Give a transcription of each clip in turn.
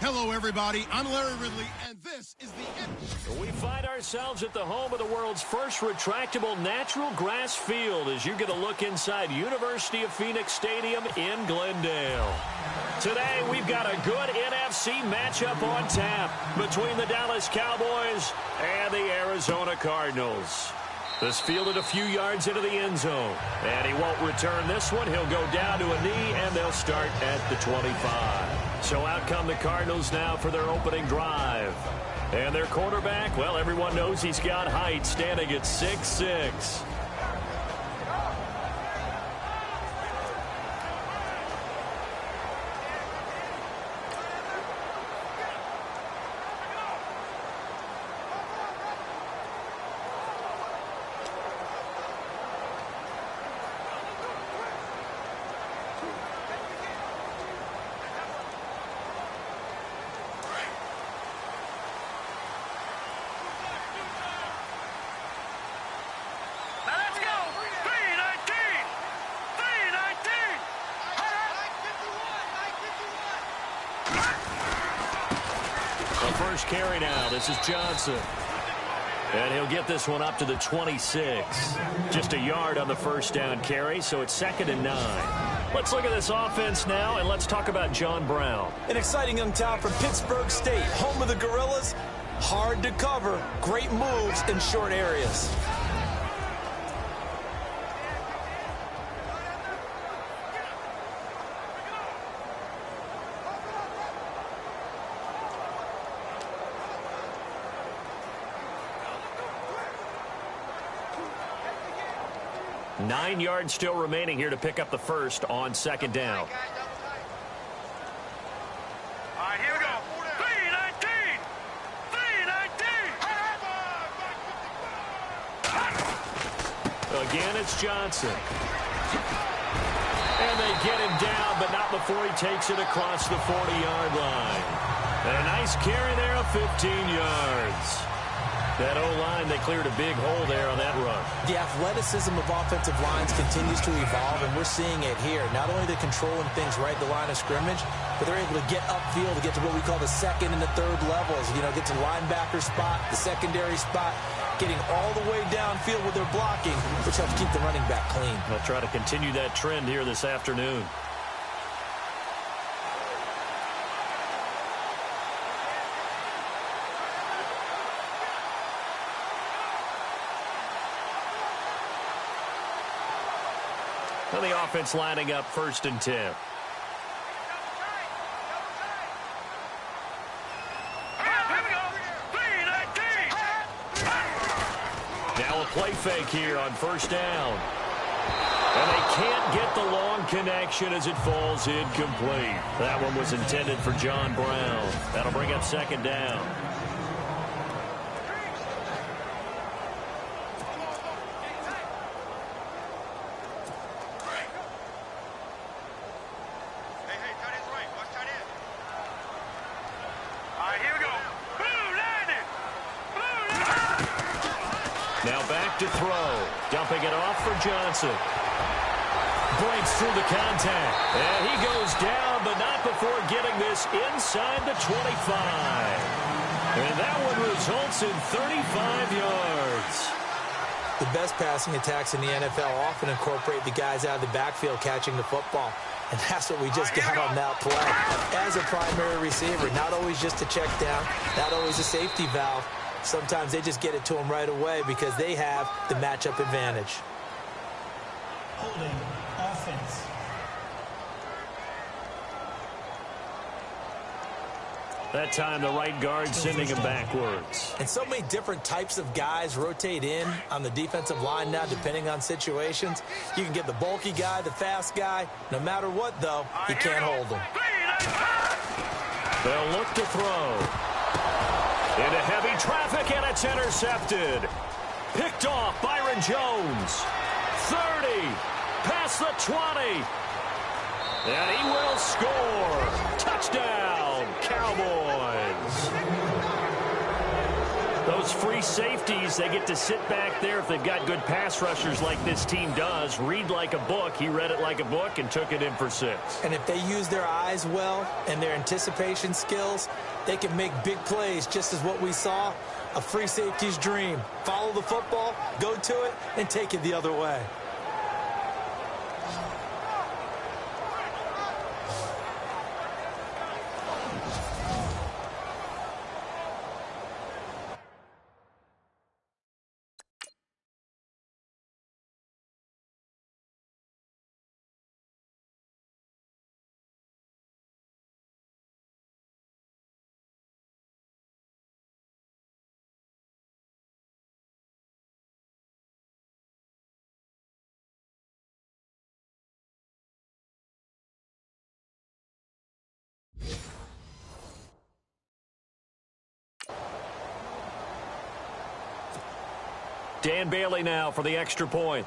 Hello, everybody. I'm Larry Ridley, and this is the... We find ourselves at the home of the world's first retractable natural grass field as you get a look inside University of Phoenix Stadium in Glendale. Today, we've got a good NFC matchup on tap between the Dallas Cowboys and the Arizona Cardinals. This fielded a few yards into the end zone, and he won't return this one. He'll go down to a knee, and they'll start at the 25. So out come the Cardinals now for their opening drive. And their quarterback, well, everyone knows he's got height, standing at 6'6". First carry now. This is Johnson. And he'll get this one up to the 26. Just a yard on the first down carry, so it's 2nd and 9. Let's look at this offense now, and let's talk about John Brown. An exciting young talent from Pittsburgh State, home of the Gorillas. Hard to cover. Great moves in short areas. Nine yards still remaining here to pick up the first on 2nd down. All right, here we go. 3-19! 3-19! Again, it's Johnson. And they get him down, but not before he takes it across the 40-yard line. And a nice carry there of 15 yards. That O-line, they cleared a big hole there on that run. The athleticism of offensive lines continues to evolve, and we're seeing it here. Not only they're controlling things right at the line of scrimmage, but they're able to get upfield to get to what we call the 2nd and the 3rd levels. You know, get to the linebacker spot, the secondary spot, getting all the way downfield with their blocking, which helps keep the running back clean. They'll try to continue that trend here this afternoon. The offense lining up 1st and 10. Now a play fake here on 1st down. And they can't get the long connection as it falls incomplete. That one was intended for John Brown. That'll bring up 2nd down. To throw. Dumping it off for Johnson. Breaks through the contact. And he goes down, but not before getting this inside the 25. And that one results in 35 yards. The best passing attacks in the NFL often incorporate the guys out of the backfield catching the football. And that's what we just got on that play. As a primary receiver, not always just a check down, not always a safety valve. Sometimes they just get it to them right away because they have the matchup advantage. Holding offense. That time the right guard sending him backwards. And so many different types of guys rotate in on the defensive line now depending on situations. You can get the bulky guy, the fast guy. No matter what, though, you can't hold them. They'll look to throw. Into heavy traffic, and it's intercepted. Picked off Byron Jones. 30. Past the 20. And he will score. Touchdown, Cowboys. Those free safeties, they get to sit back there if they've got good pass rushers like this team does. Read like a book. He read it like a book and took it in for 6. And if they use their eyes well and their anticipation skills, they can make big plays, just as what we saw. A free safety's dream. Follow the football, go to it, and take it the other way. Dan Bailey now for the extra point.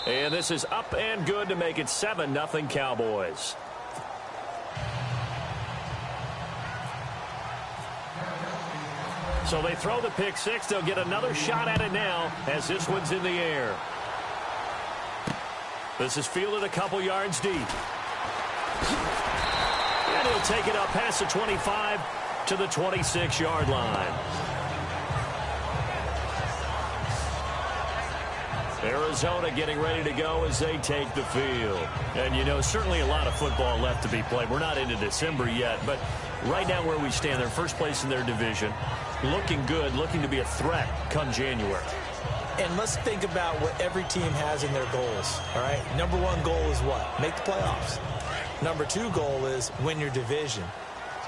And this is up and good to make it 7-0 Cowboys. So they throw the pick 6. They'll get another shot at it now as this one's in the air. This is fielded a couple yards deep. And he'll take it up past the 25 to the 26-yard line. Arizona getting ready to go as they take the field. And, you know, certainly a lot of football left to be played. We're not into December yet, but right now where we stand, they're first place in their division. Looking good, looking to be a threat come January. And let's think about what every team has in their goals, all right? Number 1 goal is what? Make the playoffs. Number 2 goal is win your division.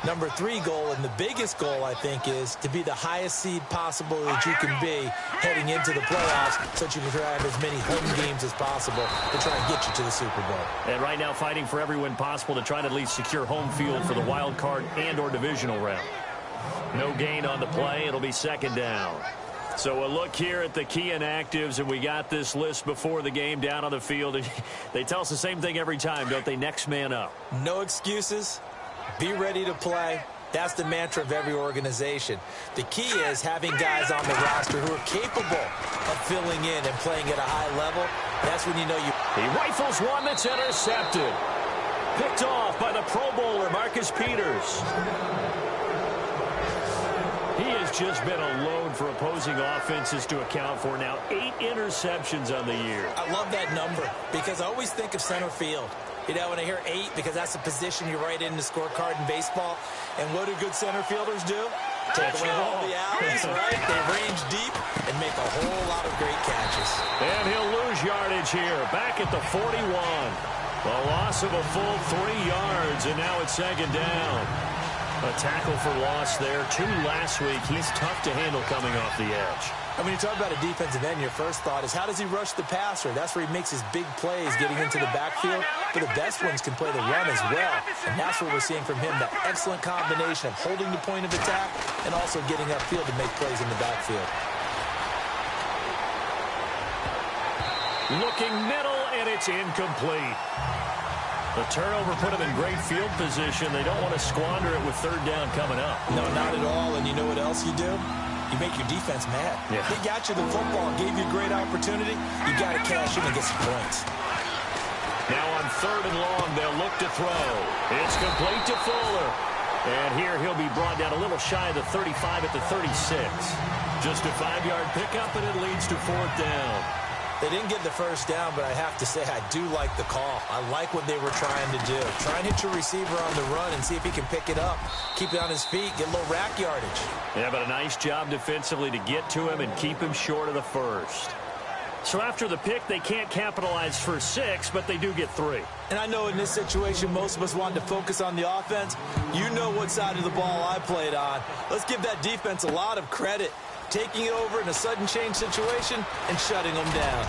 Number 3 goal, and the biggest goal, I think, is to be the highest seed possible that you can be heading into the playoffs so that you can try to have as many home games as possible to try and get you to the Super Bowl. And right now fighting for every win possible to try to at least secure home field for the wild card and or divisional round. No gain on the play. It'll be 2nd down. So a look here at the key inactives, and we got this list before the game down on the field. And they tell us the same thing every time, don't they? Next man up. No excuses. Be ready to play. That's the mantra of every organization. The key is having guys on the roster who are capable of filling in and playing at a high level. That's when you know you... He rifles one that's intercepted. Picked off by the Pro Bowler, Marcus Peters. He has just been a load for opposing offenses to account for now. 8 interceptions on the year. I love that number because I always think of center field. You know, when I hear 8, because that's the position you write in the scorecard in baseball. And what do good center fielders do? Take away all the alleys, right? They range deep and make a whole lot of great catches. And he'll lose yardage here. Back at the 41. A loss of a full 3 yards, and now it's 2nd down. A tackle for loss there. 2 last week. He's tough to handle coming off the edge. I mean, you talk about a defensive end, your first thought is how does he rush the passer? That's where he makes his big plays getting into the backfield. But the best ones can play the run as well. And that's what we're seeing from him, that excellent combination of holding the point of attack and also getting upfield to make plays in the backfield. Looking middle, and it's incomplete. The turnover put them in great field position. They don't want to squander it with 3rd down coming up. No, not at all. And you know what else you do? You make your defense mad. Yeah. They got you the football, gave you a great opportunity. You got to cash in and get some points. Now on 3rd and long, they'll look to throw. It's complete to Fuller. And here he'll be brought down a little shy of the 35 at the 36. Just a 5-yard pickup, and it leads to 4th down. They didn't get the first down, but I have to say I do like the call. I like what they were trying to do. Try and hit your receiver on the run and see if he can pick it up. Keep it on his feet, get a little rack yardage. Yeah, but a nice job defensively to get to him and keep him short of the first. So after the pick, they can't capitalize for 6, but they do get 3. And I know in this situation, most of us wanted to focus on the offense. You know what side of the ball I played on. Let's give that defense a lot of credit. Taking it over in a sudden change situation and shutting them down.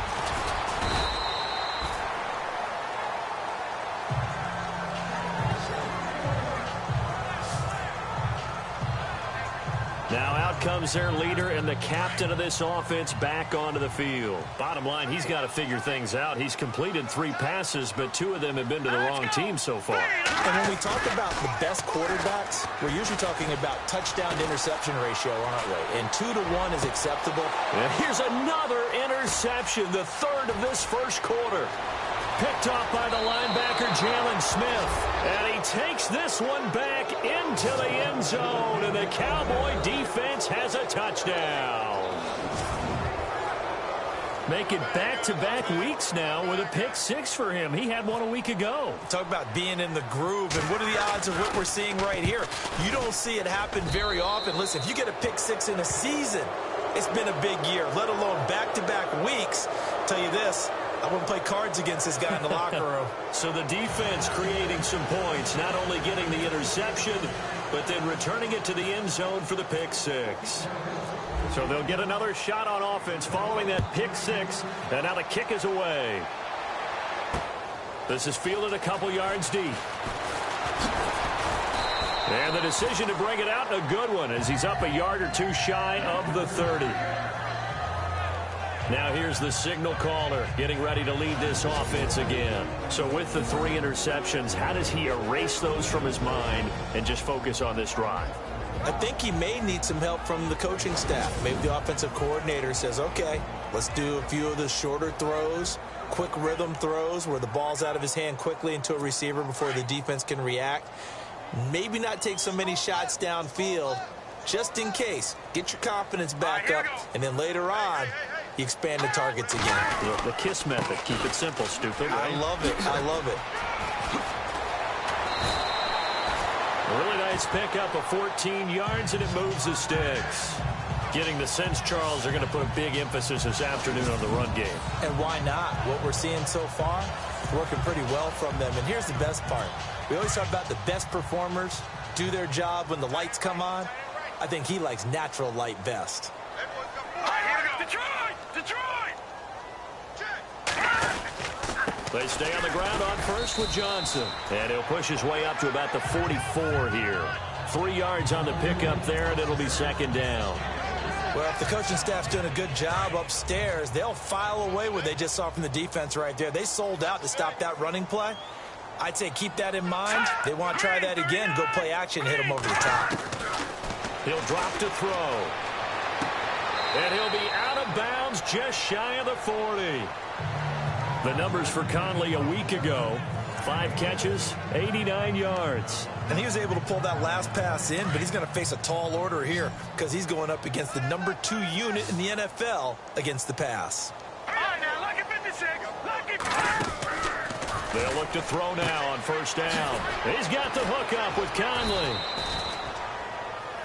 Now out comes their leader and the captain of this offense back onto the field. Bottom line, he's got to figure things out. He's completed 3 passes, but 2 of them have been to the wrong team so far. And when we talk about the best quarterbacks, we're usually talking about touchdown to interception ratio, aren't we? And 2 to 1 is acceptable. And here's another interception, the 3rd of this first quarter. Picked off by the linebacker, Jalen Smith. And he takes this one back into the end zone. And the Cowboy defense has a touchdown. Make it back-to-back weeks now with a pick 6 for him. He had one a week ago. Talk about being in the groove, and what are the odds of what we're seeing right here? You don't see it happen very often. Listen, if you get a pick 6 in a season, it's been a big year, let alone back-to-back weeks. I'll tell you this, I wouldn't play cards against this guy in the locker room. So the defense creating some points, not only getting the interception, but then returning it to the end zone for the pick 6. So they'll get another shot on offense following that pick 6, and now the kick is away. This is fielded a couple yards deep. And the decision to bring it out, a good one, as he's up a yard or 2 shy of the 30. Now here's the signal caller getting ready to lead this offense again. So with the 3 interceptions, how does he erase those from his mind and just focus on this drive? I think he may need some help from the coaching staff. Maybe the offensive coordinator says, okay, let's do a few of the shorter throws, quick rhythm throws where the ball's out of his hand quickly into a receiver before the defense can react. Maybe not take so many shots downfield, just in case. Get your confidence back up, and then later on, you expand the targets again. The KISS method. Keep it simple, stupid. Right? I love it. I love it. A really nice pickup of 14 yards, and it moves the sticks. Getting the sense, Charles, they're going to put a big emphasis this afternoon on the run game. And why not? What we're seeing so far, working pretty well from them. And here's the best part. We always talk about the best performers do their job when the lights come on. I think he likes natural light best. They stay on the ground on first with Johnson. And he'll push his way up to about the 44 here. 3 yards on the pickup there, and it'll be 2nd down. Well, if the coaching staff's doing a good job upstairs, they'll file away what they just saw from the defense right there. They sold out to stop that running play. I'd say keep that in mind. They want to try that again. Go play action, hit them over the top. He'll drop to throw. And he'll be out of bounds just shy of the 40. The numbers for Conley a week ago, 5 catches, 89 yards. And he was able to pull that last pass in, but he's going to face a tall order here because he's going up against the number 2 unit in the NFL against the pass. All right, now, lucky 56. They'll look to throw now on 1st down. He's got the hook up with Conley.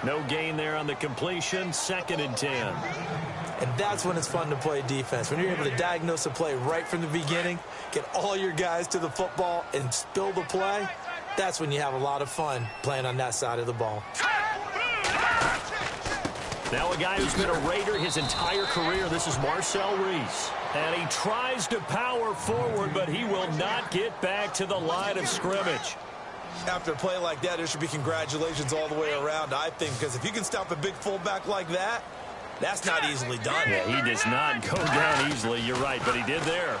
No gain there on the completion, 2nd and 10. And that's when it's fun to play defense. When you're able to diagnose a play right from the beginning, get all your guys to the football and spill the play, that's when you have a lot of fun playing on that side of the ball. Now a guy who's been a Raider his entire career, this is Marcel Reese. And he tries to power forward, but he will not get back to the line of scrimmage. After a play like that, there should be congratulations all the way around, I think, because if you can stop a big fullback like that, that's not easily done. Yeah, he does not go down easily, you're right, but he did there.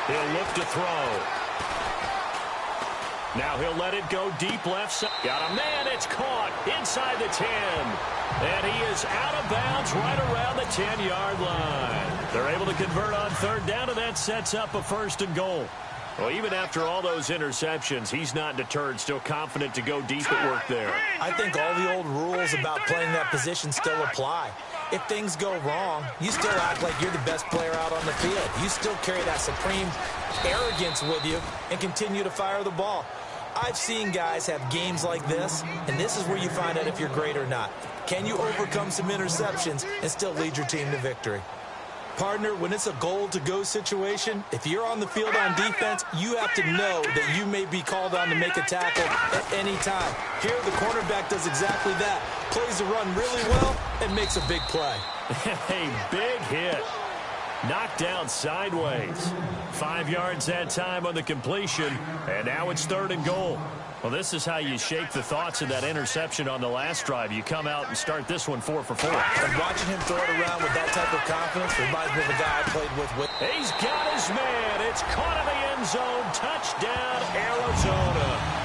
He'll look to throw. Now he'll let it go deep left side. Got a man, it's caught inside the 10. And he is out of bounds right around the 10-yard line. They're able to convert on 3rd down, and that sets up a 1st and goal. Well, even after all those interceptions, he's not deterred, still confident to go deep at work there. I think all the old rules about playing that position still apply. If things go wrong, you still act like you're the best player out on the field. You still carry that supreme arrogance with you and continue to fire the ball. I've seen guys have games like this, and this is where you find out if you're great or not. Can you overcome some interceptions and still lead your team to victory? Partner, when it's a goal-to-go situation, if you're on the field on defense, you have to know that you may be called on to make a tackle at any time. Here, the cornerback does exactly that. Plays the run really well and makes a big play. A big hit. Knocked down sideways. 5 yards that time on the completion, and now it's 3rd and goal. Well, this is how you shake the thoughts of that interception on the last drive. You come out and start this one 4 for 4. And watching him throw it around with that type of confidence reminds me of a guy I played with. He's got his man. It's caught in the end zone. Touchdown, Arizona.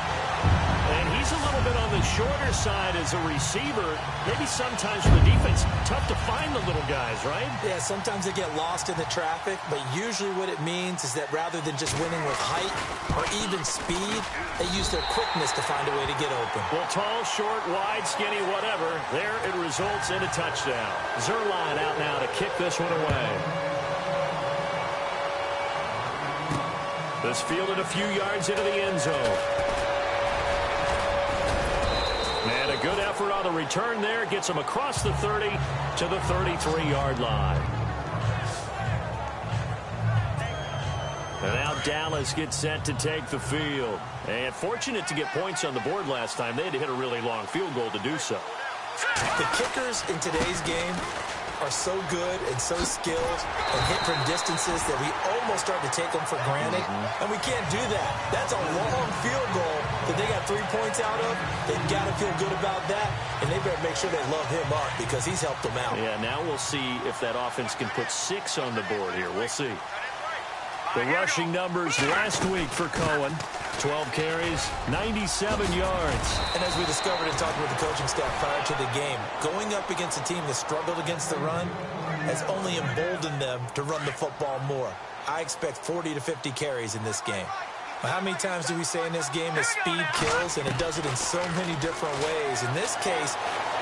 And he's a little bit on the shorter side as a receiver. Maybe sometimes for the defense, tough to find the little guys, right? Yeah, sometimes they get lost in the traffic, but usually what it means is that rather than just winning with height or even speed, they use their quickness to find a way to get open. Well, tall, short, wide, skinny, whatever, there it results in a touchdown. Zerline out now to kick this one away. This fielded a few yards into the end zone. And a good effort on the return there. Gets him across the 30 to the 33-yard line. And now Dallas gets set to take the field. And fortunate to get points on the board last time. They had to hit a really long field goal to do so. The kickers in today's game are so good and so skilled and hit from distances that we almost start to take them for granted. And we can't do that. That's a long field goal that they got 3 points out of. They've got to feel good about that, and they better make sure they love him up because he's helped them out. Yeah, now we'll see if that offense can put 6 on the board here. We'll see. The rushing numbers last week for Cohen. 12 carries, 97 yards. And as we discovered in talking with the coaching staff prior to the game, going up against a team that struggled against the run has only emboldened them to run the football more. I expect 40 to 50 carries in this game. But how many times do we say in this game that speed kills, and it does it in so many different ways? In this case,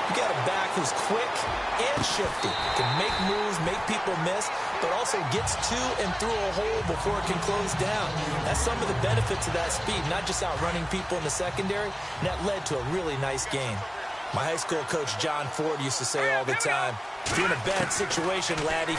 you got a back who's quick and shifty, can make moves, make people miss, but also gets to and through a hole before it can close down. That's some of the benefits of that speed, not just outrunning people in the secondary, and that led to a really nice game. My high school coach, John Ford, used to say all the time, if you're in a bad situation, laddie,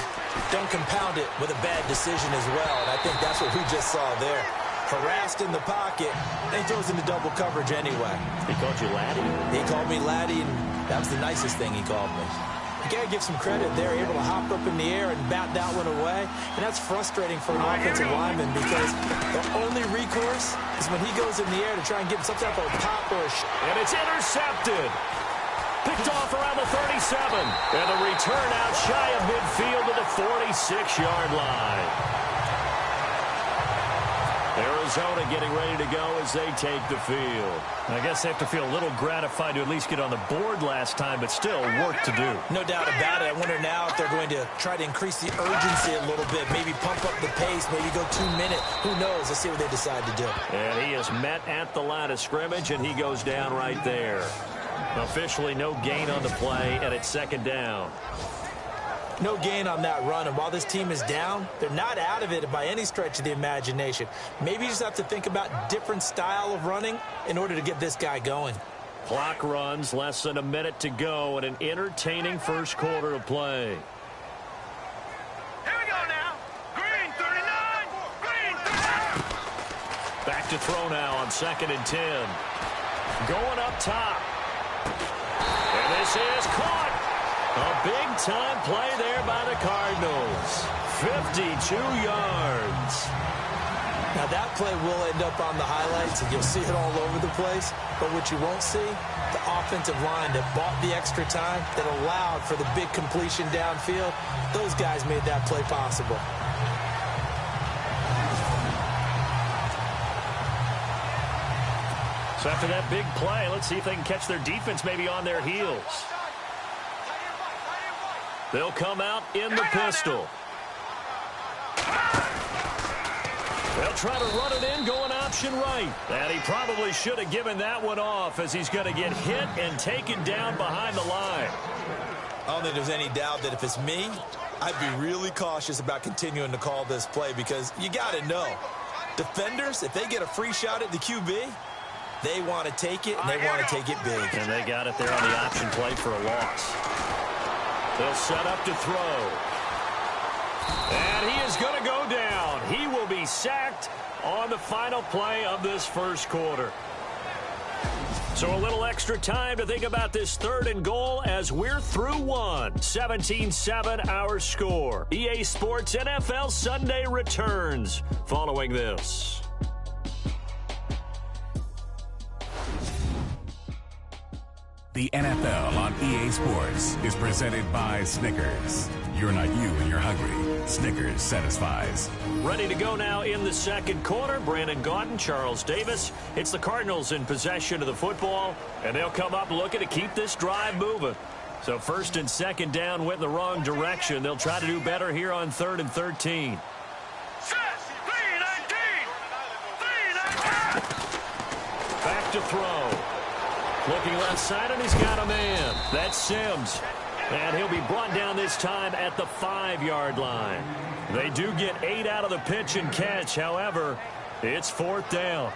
don't compound it with a bad decision as well. And I think that's what we just saw there. Harassed in the pocket, and he throws into double coverage anyway. He called you laddie? He called me laddie, and that was the nicest thing he called me. You got to give some credit there, able to hop up in the air and bat that one away. And that's frustrating for an offensive lineman because the only recourse is when he goes in the air to try and get some type of pop or a shot. And it's intercepted. Picked off around the 37. And the return out shy of midfield to the 46-yard line. Arizona getting ready to go as they take the field. I guess they have to feel a little gratified to at least get on the board last time, but still work to do. No doubt about it. I wonder now if they're going to try to increase the urgency a little bit, maybe pump up the pace, maybe go 2 minutes. Who knows? Let's see what they decide to do. And he is met at the line of scrimmage, and he goes down right there. Officially no gain on the play, and it's second down. No gain on that run, and while this team is down, they're not out of it by any stretch of the imagination. Maybe you just have to think about different style of running in order to get this guy going. Clock runs, less than a minute to go, and an entertaining first quarter of play. Here we go now. Green 39. Green 39. Back to throw now on 2nd and 10. Going up top. And this is caught. A big-time play there by the Cardinals. 52 yards. Now, that play will end up on the highlights, and you'll see it all over the place. But what you won't see, the offensive line that bought the extra time, that allowed for the big completion downfield, those guys made that play possible. So after that big play, let's see if they can catch their defense maybe on their heels. They'll come out in the pistol. They'll try to run it in, going option right. And he probably should have given that one off as he's going to get hit and taken down behind the line. I don't think there's any doubt that if it's me, I'd be really cautious about continuing to call this play because you got to know, defenders, if they get a free shot at the QB, they want to take it, and they want to take it big. And they got it there on the option play for a loss. They'll set up to throw. And he is going to go down. He will be sacked on the final play of this first quarter. So a little extra time to think about this 3rd and goal as we're through one. 17-7 our score. EA Sports NFL Sunday returns following this. The NFL on EA Sports is presented by Snickers. You're not you when you're hungry. Snickers satisfies. Ready to go now in the second quarter. Brandon Gaudin, Charles Davis. It's the Cardinals in possession of the football, and they'll come up looking to keep this drive moving. So first and second down went in the wrong direction. They'll try to do better here on 3rd and 13. Back to throw. Looking left side, and he's got a man. That's Sims. And he'll be brought down this time at the 5-yard line. They do get 8 out of the pitch and catch. However, it's 4th down.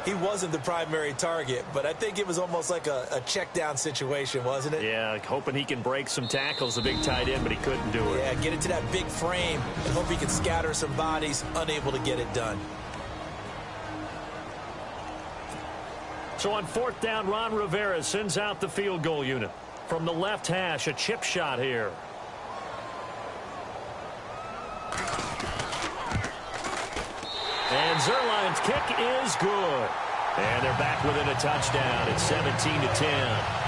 He wasn't the primary target, but I think it was almost like a check down situation, wasn't it? Yeah, hoping he can break some tackles, the big tight end, but he couldn't do it. Yeah, get into that big frame and hope he can scatter some bodies, unable to get it done. So on 4th down, Ron Rivera sends out the field goal unit. From the left hash, a chip shot here. And Zerline's kick is good. And they're back within a touchdown. It's 17-10.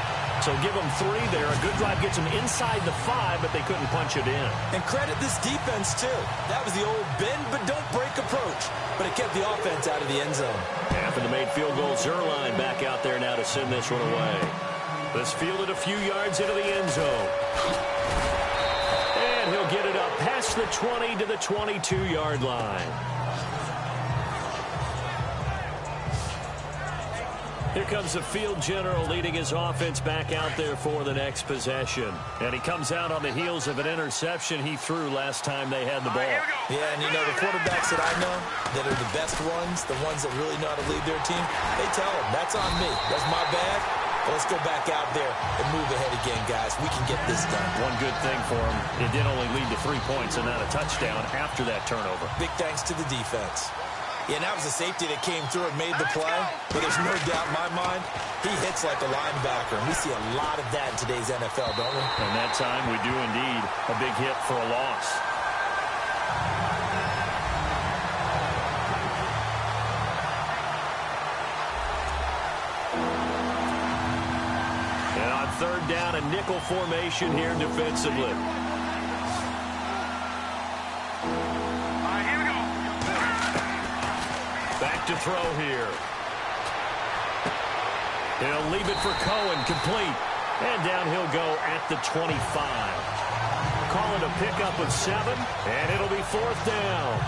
So give them 3 there. A good drive gets them inside the 5, but they couldn't punch it in. And credit this defense, too. That was the old bend but don't break approach. But it kept the offense out of the end zone. After the made field goal, Zerline back out there now to send this one away. This fielded a few yards into the end zone. And he'll get it up past the 20 to the 22-yard line. Here comes the field general leading his offense back out there for the next possession. And he comes out on the heels of an interception he threw last time they had the ball. Yeah, and you know, the quarterbacks that I know that are the best ones, the ones that really know how to lead their team, they tell them, that's on me. That's my bad. But let's go back out there and move ahead again, guys. We can get this done. One good thing for him, it did only lead to 3 points and not a touchdown after that turnover. Big thanks to the defense. Yeah, and that was a safety that came through and made the play. But there's no doubt in my mind, he hits like a linebacker. And we see a lot of that in today's NFL, don't we? And that time we do indeed. A big hit for a loss. And on 3rd down, a nickel formation here defensively. Back to throw here. He'll leave it for Cohen, complete. And down he'll go at the 25. Call it a pickup of 7, and it'll be 4th down.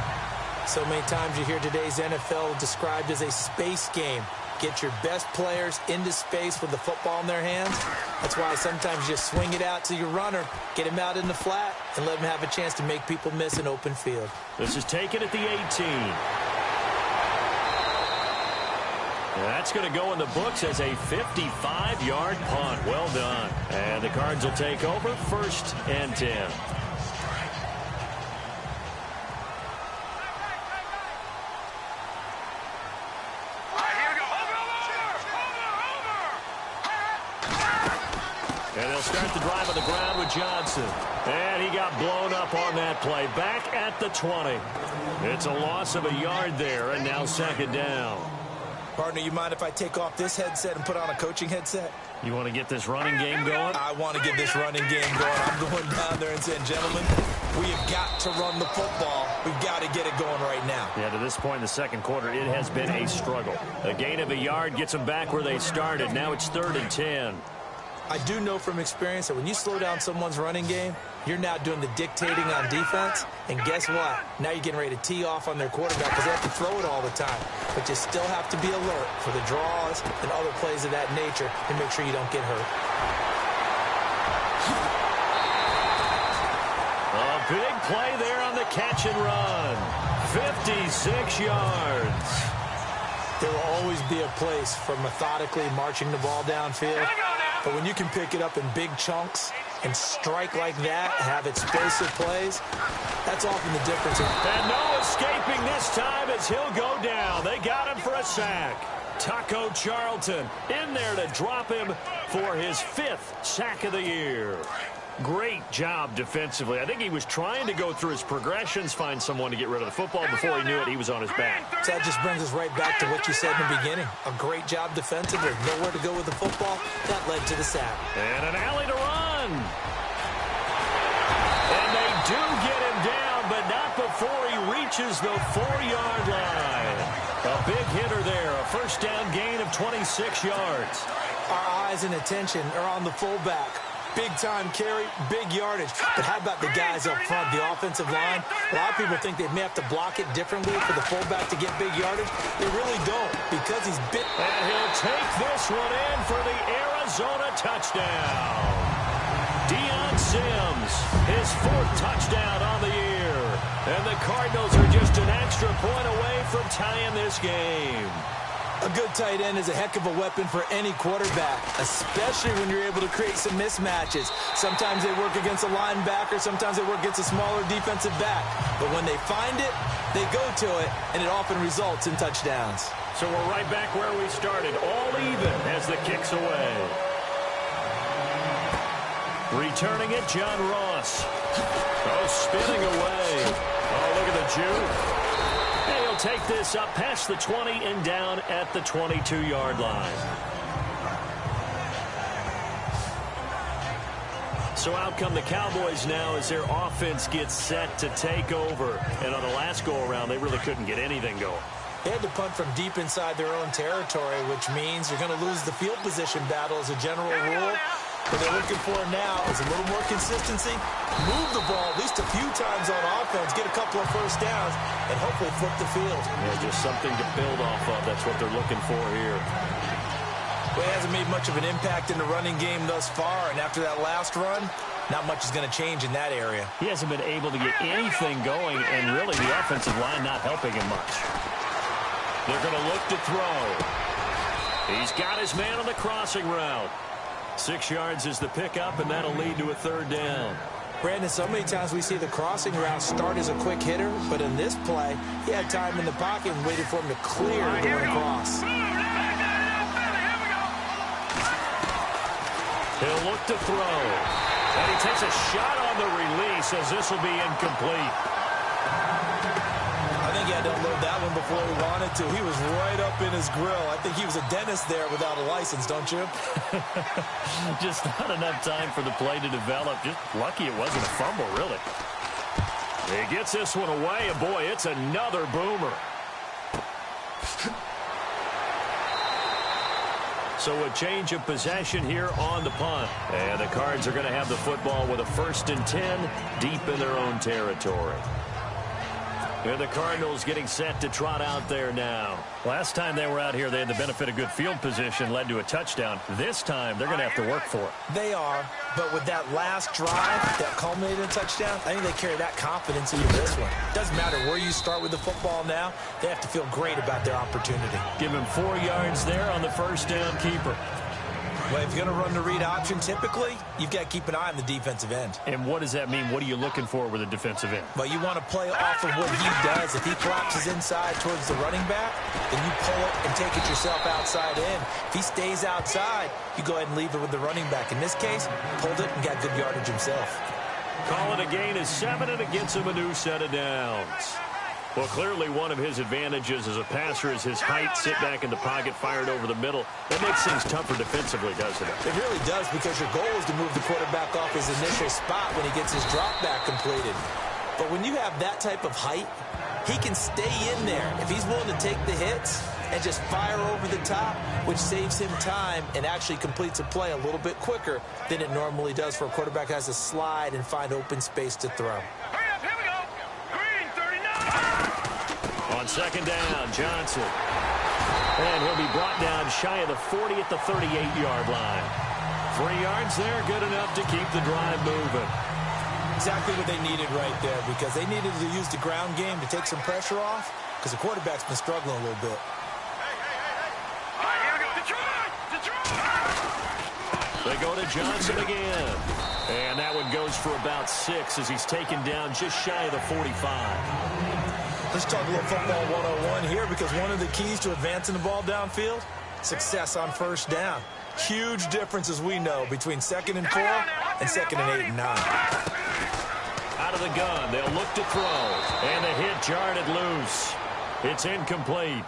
So many times you hear today's NFL described as a space game. Get your best players into space with the football in their hands. That's why sometimes you just swing it out to your runner, get him out in the flat, and let him have a chance to make people miss an open field. This is taken at the 18. That's going to go in the books as a 55-yard punt. Well done. And the Cards will take over 1st and 10. And they'll start the drive on the ground with Johnson. And he got blown up on that play. Back at the 20. It's a loss of a yard there, and now 2nd down. Partner, you mind if I take off this headset and put on a coaching headset? You want to get this running game going? I want to get this running game going. I'm going down there and saying, gentlemen, we have got to run the football. We've got to get it going right now. Yeah, to this point in the second quarter, it has been a struggle. A gain of a yard gets them back where they started. Now it's 3rd and 10. I do know from experience that when you slow down someone's running game, you're now doing the dictating on defense. And guess what? Now you're getting ready to tee off on their quarterback because they have to throw it all the time. But you still have to be alert for the draws and other plays of that nature and make sure you don't get hurt. A big play there on the catch and run. 56 yards. There will always be a place for methodically marching the ball downfield. But when you can pick it up in big chunks and strike like that, have explosive plays, that's often the difference. And no escaping this time as he'll go down. They got him for a sack. Taco Charlton in there to drop him for his 5th sack of the year. Great job defensively. I think he was trying to go through his progressions, find someone to get rid of the football. Before he knew it, he was on his back. So that just brings us right back to what you said in the beginning. A great job defensively. Nowhere to go with the football. That led to the sack. And an alley to run. And they do get him down, but not before he reaches the 4-yard line. A big hitter there. A first down gain of 26 yards. Our eyes and attention are on the fullback. Big-time carry, big yardage. But how about the guys up front, the offensive line? A lot of people think they may have to block it differently for the fullback to get big yardage. They really don't because he's bit. And he'll take this one in for the Arizona touchdown. Deion Sims, his 4th touchdown on the year. And the Cardinals are just an extra point away from tying this game. A good tight end is a heck of a weapon for any quarterback, especially when you're able to create some mismatches. Sometimes they work against a linebacker, sometimes they work against a smaller defensive back. But when they find it, they go to it, and it often results in touchdowns. So we're right back where we started, all even as the kick's away. Returning it, John Ross. Oh, spinning away. Oh, look at the juke. And he'll take this up past the 20 and down at the 22-yard line. So out come the Cowboys now as their offense gets set to take over. And on the last go-around, they really couldn't get anything going. They had to punt from deep inside their own territory, which means you're going to lose the field position battle as a general rule. What they're looking for now is a little more consistency, move the ball at least a few times on offense, get a couple of first downs, and hopefully flip the field. Yeah, just something to build off of. That's what they're looking for here. Well, he hasn't made much of an impact in the running game thus far, and after that last run, not much is going to change in that area. He hasn't been able to get anything going, and really the offensive line not helping him much. They're going to look to throw. He's got his man on the crossing route. 6 yards is the pickup, and that'll lead to a 3rd down. Brandon, so many times we see the crossing route start as a quick hitter, but in this play, he had time in the pocket and waited for him to clear going across. He'll look to throw. And he takes a shot on the release as this will be incomplete. I think he had to unload that one before he wanted to. He was right up in his grill. I think he was a dentist there without a license, don't you? Just not enough time for the play to develop. Just lucky it wasn't a fumble, really. He gets this one away, and boy, it's another boomer. So a change of possession here on the punt. And the Cards are going to have the football with a 1st and 10 deep in their own territory. And the Cardinals getting set to trot out there now. Last time they were out here, they had the benefit of good field position, led to a touchdown. This time, they're going to have to work for it. They are, but with that last drive that culminated in a touchdown, I think they carry that confidence into this one. Doesn't matter where you start with the football now, they have to feel great about their opportunity. Give him 4 yards there on the first down keeper. Well, if you're going to run the read option, typically, you've got to keep an eye on the defensive end. And what does that mean? What are you looking for with a defensive end? Well, you want to play off of what he does. If he collapses inside towards the running back, then you pull it and take it yourself outside in. If he stays outside, you go ahead and leave it with the running back. In this case, pulled it and got good yardage himself. Calling a gain is 7, and it gets him a new set of downs. Well, clearly one of his advantages as a passer is his height, sit back in the pocket, fired over the middle. That makes things tougher defensively, doesn't it? It really does, because your goal is to move the quarterback off his initial spot when he gets his drop back completed. But when you have that type of height, he can stay in there. If he's willing to take the hits and just fire over the top, which saves him time and actually completes a play a little bit quicker than it normally does for a quarterback who has to slide and find open space to throw. On 2nd down, Johnson. And he'll be brought down shy of the 40 at the 38-yard line. 3 yards there, good enough to keep the drive moving. Exactly what they needed right there, because they needed to use the ground game to take some pressure off, because the quarterback's been struggling a little bit. They go to Johnson again. And that one goes for about 6 as he's taken down just shy of the 45. Let's talk a little football 101 here, because one of the keys to advancing the ball downfield, success on first down. Huge difference, as we know, between 2nd and 4 and 2nd and 8 and 9. Out of the gun, they'll look to throw. And the hit jarred it loose. It's incomplete.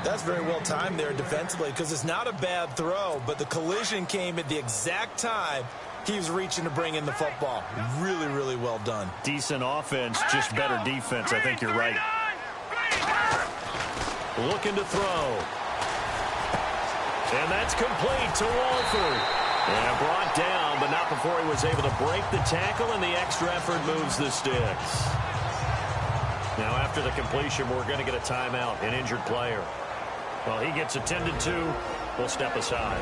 That's very well timed there defensively, because it's not a bad throw, but the collision came at the exact time he was reaching to bring in the football. Really, really well done. Decent offense, just better defense. I think you're right. Looking to throw. And that's complete to Walford. And brought down, but not before he was able to break the tackle, and the extra effort moves the sticks. Now, after the completion, we're going to get a timeout, an injured player. Well, he gets attended to. We'll step aside.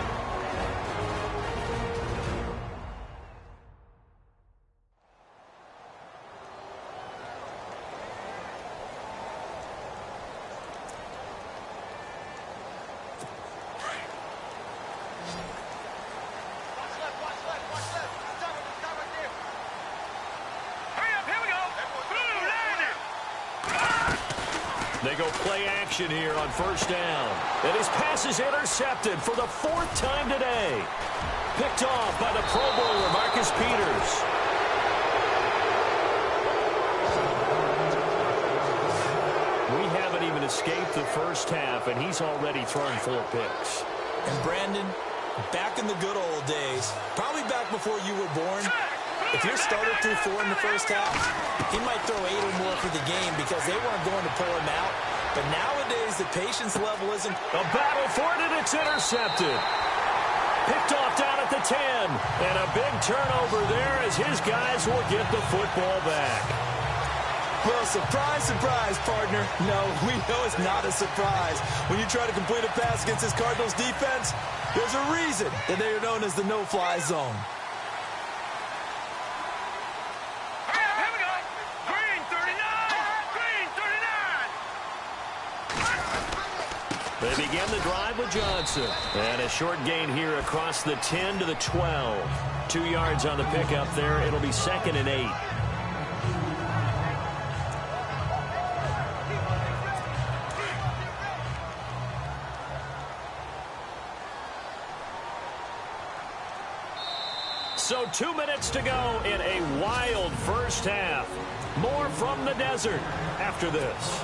They go play action here on first down. And his pass is intercepted for the 4th time today. Picked off by the Pro Bowler, Marcus Peters. We haven't even escaped the first half, and he's already thrown 4 picks. And Brandon, back in the good old days, probably back before you were born, if your starter threw 4 in the first half, he might throw 8 or more for the game because they weren't going to pull him out. But nowadays, the patience level isn't. A battle for it, and it's intercepted. Picked off down at the 10. And a big turnover there as his guys will get the football back. Well, surprise, surprise, partner. No, we know it's not a surprise. When you try to complete a pass against this Cardinals defense, there's a reason that they are known as the no-fly zone. They begin the drive with Johnson. And a short gain here across the 10 to the 12. 2 yards on the pickup there. It'll be 2nd and 8. So 2 minutes to go in a wild first half. More from the desert after this.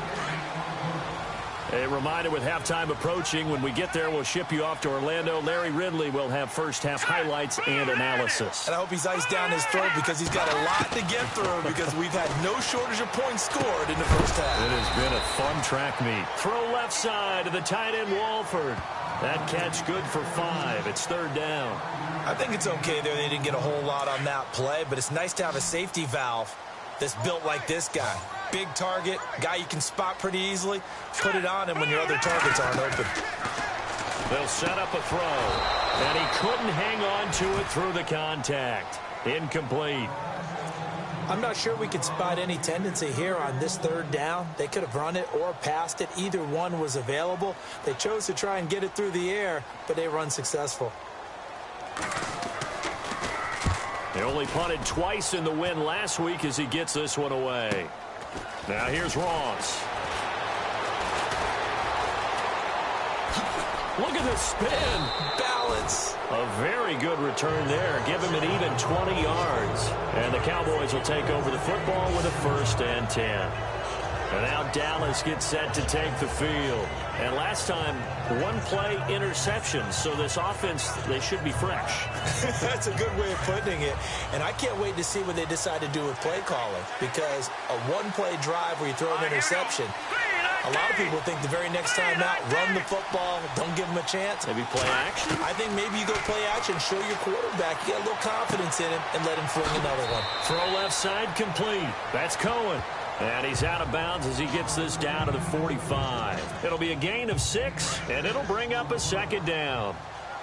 A reminder, with halftime approaching, when we get there, we'll ship you off to Orlando. Larry Ridley will have first-half highlights and analysis. And I hope he's iced down his throat because he's got a lot to get through because we've had no shortage of points scored in the first half. It has been a fun track meet. Throw left side to the tight end, Walford. That catch good for 5. It's 3rd down. I think it's okay there. They didn't get a whole lot on that play, but it's nice to have a safety valve that's built like this guy. Big target, guy you can spot pretty easily. Put it on him when your other targets aren't open. They'll set up a throw, and he couldn't hang on to it through the contact. Incomplete. I'm not sure we could spot any tendency here on this 3rd down. They could have run it or passed it. Either one was available. They chose to try and get it through the air, but they were unsuccessful. They only punted twice in the win last week as he gets this one away. Now here's Ross. Look at the spin. Balance. A very good return there. Give him an even 20 yards. And the Cowboys will take over the football with a 1st and 10. And now Dallas gets set to take the field. And last time, 1 play interception. So this offense, they should be fresh. That's a good way of putting it. And I can't wait to see what they decide to do with play calling. Because a 1-play drive where you throw an interception, a lot of people think the very next time out, run the football, don't give them a chance. Maybe play action? I think maybe you go play action, show your quarterback, get a little confidence in him, and let him fling another one. Throw left side complete. That's Cohen. And he's out of bounds as he gets this down to the 45. It'll be a gain of 6, and it'll bring up a 2nd down.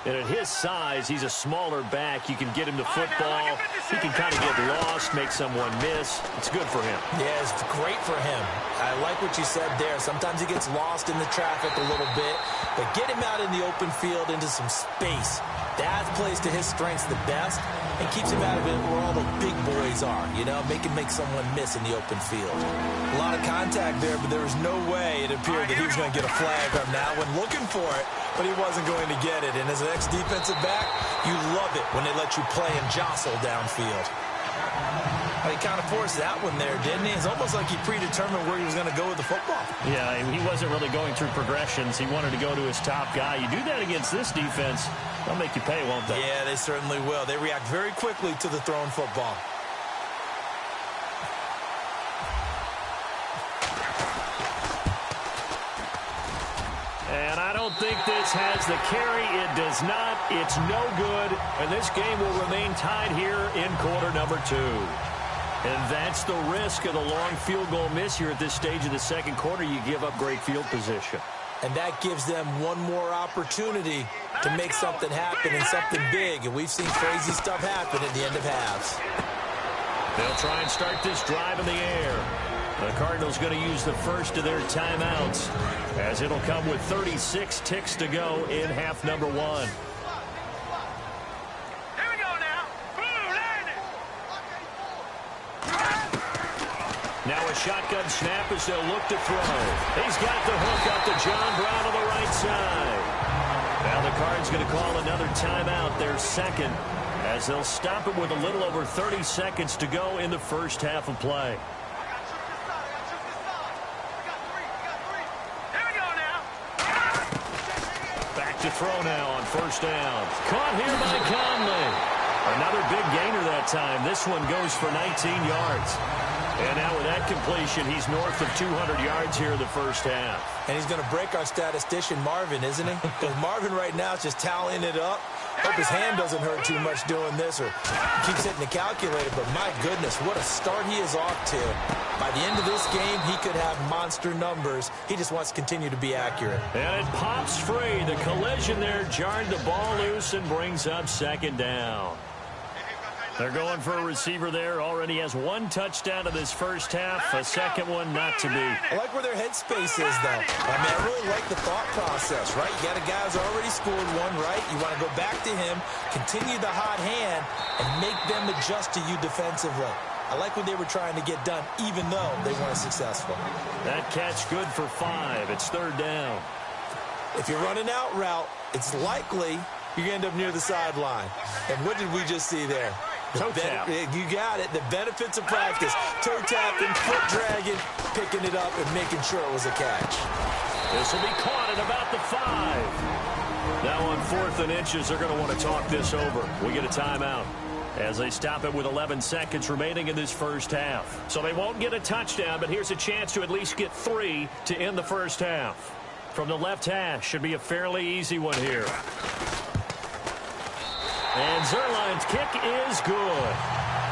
And at his size, he's a smaller back. You can get him to football. He can kind of get lost, make someone miss. It's good for him. Yeah, it's great for him. I like what you said there. Sometimes he gets lost in the traffic a little bit, but get him out in the open field into some space. That plays to his strengths the best and keeps him out of it where all the big boys are, you know, make someone miss in the open field. A lot of contact there, but there was no way it appeared that he was going to get a flag on that one. Looking for it, but he wasn't going to get it. And as an ex-defensive back, you love it when they let you play and jostle downfield. Well, he kind of forced that one there, didn't he? It's almost like he predetermined where he was going to go with the football. Yeah, he wasn't really going through progressions. He wanted to go to his top guy. You do that against this defense, they'll make you pay, won't they? Yeah, they certainly will. They react very quickly to the thrown football. And I don't think this has the carry. It does not. It's no good. And this game will remain tied here in quarter number 2. And that's the risk of the long field goal miss here at this stage of the second quarter. You give up great field position. And that gives them one more opportunity to make something happen and something big. And we've seen crazy stuff happen at the end of halves. They'll try and start this drive in the air. The Cardinals going to use the first of their timeouts as it'll come with 36 ticks to go in half number 1. Here we go now. Boom, landing. Now a shotgun snap as they'll look to throw. He's got the hook up to John Brown on the right side. Now the Cards going to call another timeout, their second, as they'll stop it with a little over 30 seconds to go in the first half of play. To throw now on first down. Caught here by Conley. Another big gainer that time. This one goes for 19 yards. And now with that completion, he's north of 200 yards here in the first half. And he's going to break our statistician, Marvin, isn't he? Because Marvin right now is just tallying it up. Hope his hand doesn't hurt too much doing this or keeps hitting the calculator. But my goodness, what a start he is off to. By the end of this game, he could have monster numbers. He just wants to continue to be accurate. And it pops free. The collision there jarred the ball loose and brings up second down. They're going for a receiver there. Already has one touchdown in this first half. A second one not to be. I like where their headspace is, though. I mean, I really like the thought process, right? You got a guy who's already scored one, right? You want to go back to him, continue the hot hand, and make them adjust to you defensively. I like what they were trying to get done, even though they weren't successful. That catch good for 5. It's third down. If you're running out route, it's likely you're going to end up near the sideline. And what did we just see there? Toe tap. You got it. The benefits of practice. Toe tapping, foot dragging, picking it up, and making sure it was a catch. This will be caught at about the 5. Now on 4th and inches, they're going to want to talk this over. We get a timeout as they stop it with 11 seconds remaining in this first half. So they won't get a touchdown, but here's a chance to at least get 3 to end the first half. From the left hash, should be a fairly easy one here. And Zerline's kick is good.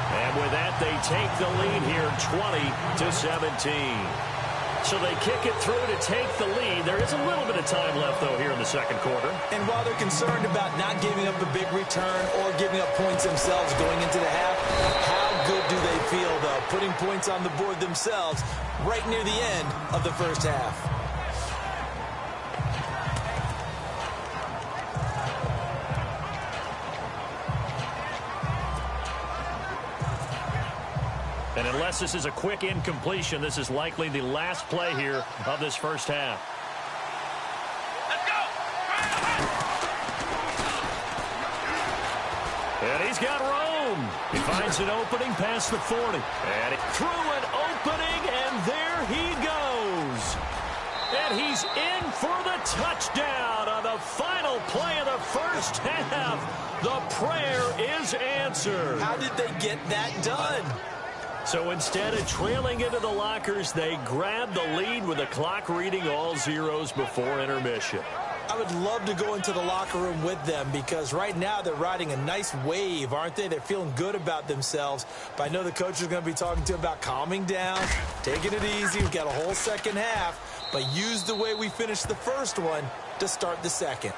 And with that, they take the lead here 20-17. So they kick it through to take the lead. There is a little bit of time left, though, here in the second quarter. And while they're concerned about not giving up a big return or giving up points themselves going into the half, how good do they feel, though, putting points on the board themselves right near the end of the first half? And unless this is a quick incompletion, this is likely the last play here of this first half. Let's go. And he's got room. He finds an opening past the 40. And through an opening, and there he goes. And he's in for the touchdown on the final play of the first half. The prayer is answered. How did they get that done? So instead of trailing into the lockers, they grab the lead with the clock reading all zeros before intermission. I would love to go into the locker room with them because right now they're riding a nice wave, aren't they? They're feeling good about themselves. But I know the coach is going to be talking to them about calming down, taking it easy. We've got a whole second half, but use the way we finished the first one to start the second.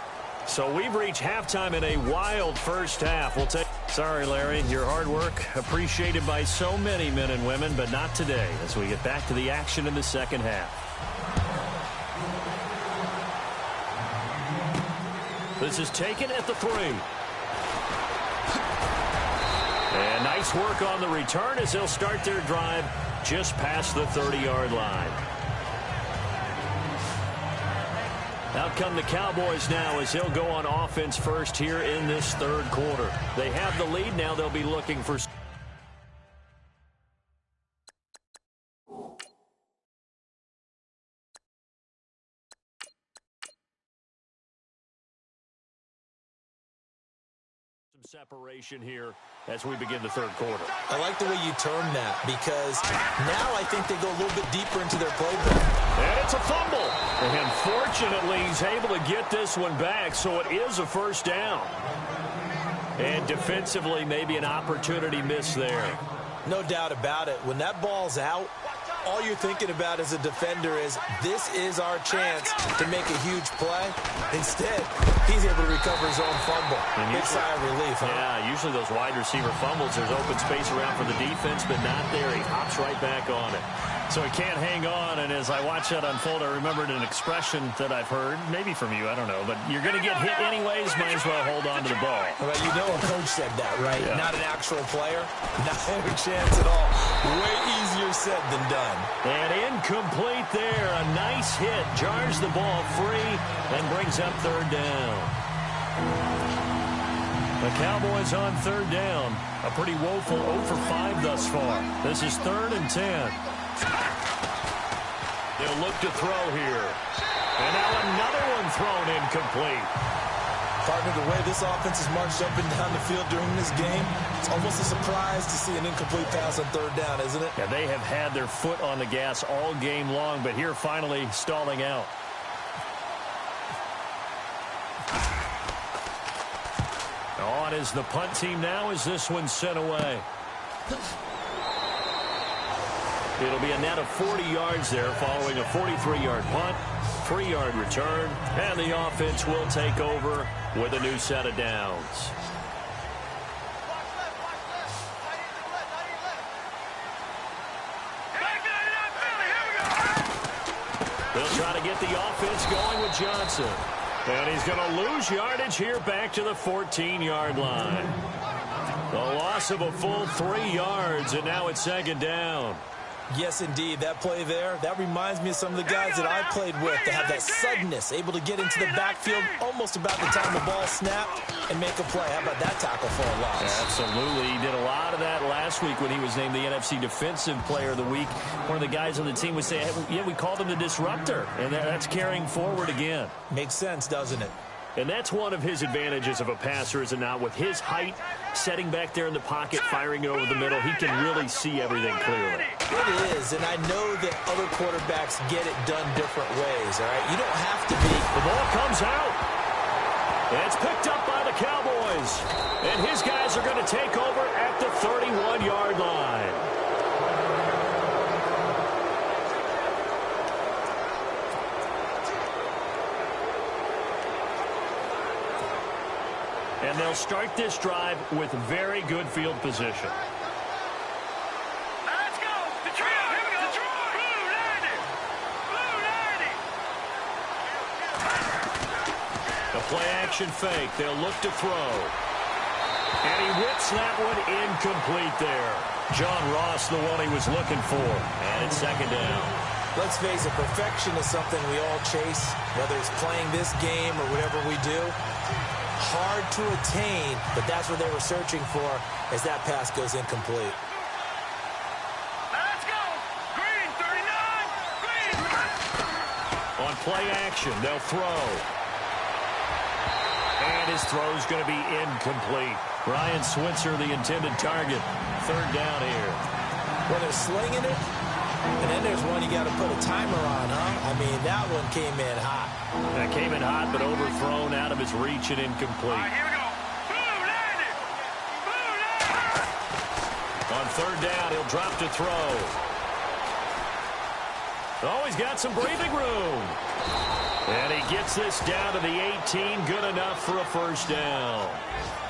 So we've reached halftime in a wild first half. We'll take... Sorry, Larry, your hard work appreciated by so many men and women, but not today as we get back to the action in the second half. This is taken at the 3. Nice work on the return as they'll start their drive just past the 30-yard line. Out come the Cowboys now as they'll go on offense first here in this third quarter. They have the lead. Now they'll be looking for separation here as we begin the third quarter. I like the way you term that because now I think they go a little bit deeper into their playbook. And it's a fumble. And fortunately, he's able to get this one back, so it is a first down. And defensively, maybe an opportunity miss there. No doubt about it. When that ball's out, all you're thinking about as a defender is this is our chance to make a huge play. Instead, he's able to recover his own fumble. Big sigh of relief, huh? Yeah, usually those wide receiver fumbles, there's open space around for the defense, but not there. He hops right back on it. So he can't hang on, and as I watch that unfold, I remembered an expression that I've heard, maybe from you, I don't know, but you're going to get hit anyways, might as well hold on to the ball. Well, you know a coach said that, right? Yeah. Not an actual player. Not a chance at all. Way easier said than done. And incomplete there. A nice hit. Jars the ball free and brings up third down. The Cowboys on third down. A pretty woeful 0 for 5 thus far. This is 3rd and 10. They'll look to throw here. And now another one thrown incomplete. Partner, the way this offense has marched up and down the field during this game, it's almost a surprise to see an incomplete pass on third down, isn't it? Yeah, they have had their foot on the gas all game long, but here finally stalling out. On is the punt team now as this one's sent away. It'll be a net of 40 yards there following a 43-yard punt, 3-yard return, and the offense will take over with a new set of downs. They'll try to get the offense going with Johnson. And he's going to lose yardage here back to the 14-yard line. The loss of a full 3 yards, and now it's 2nd down. Yes, indeed. That play there, that reminds me of some of the guys that I played with that have that suddenness, able to get into the backfield almost about the time the ball snapped and make a play. How about that tackle for a loss? Yeah, absolutely. He did a lot of that last week when he was named the NFC Defensive Player of the Week. One of the guys on the team would say, hey, yeah, we called him the disruptor, and that's carrying forward again. Makes sense, doesn't it? And that's one of his advantages of a passer, is it not? With his height, setting back there in the pocket, firing it over the middle, he can really see everything clearly. It is, and I know that other quarterbacks get it done different ways, all right? You don't have to be. The ball comes out. And it's picked up by the Cowboys. And his guys are going to take over at the 31-yard line. And they'll start this drive with very good field position. Let's go. Detroit. Here we go. Detroit. Blue 90. Blue 90. A play-action fake. They'll look to throw. And he whips that one incomplete there. John Ross, the one he was looking for. And it's 2nd down. Let's face it, perfection is something we all chase, whether it's playing this game or whatever we do. Hard to attain, but that's what they were searching for as that pass goes incomplete. Let's go. Green 39. Green. On play action, they'll throw. And his throw's going to be incomplete. Ryan Switzer, the intended target. 3rd down here. Well, they're slinging it, and then there's one you got to put a timer on, huh? I mean, that one came in hot. That came in hot, but overthrown out of his reach and incomplete. All right, here we go. Blue 90. Blue 90. On 3rd down, he'll drop to throw. Oh, he's got some breathing room. And he gets this down to the 18. Good enough for a first down.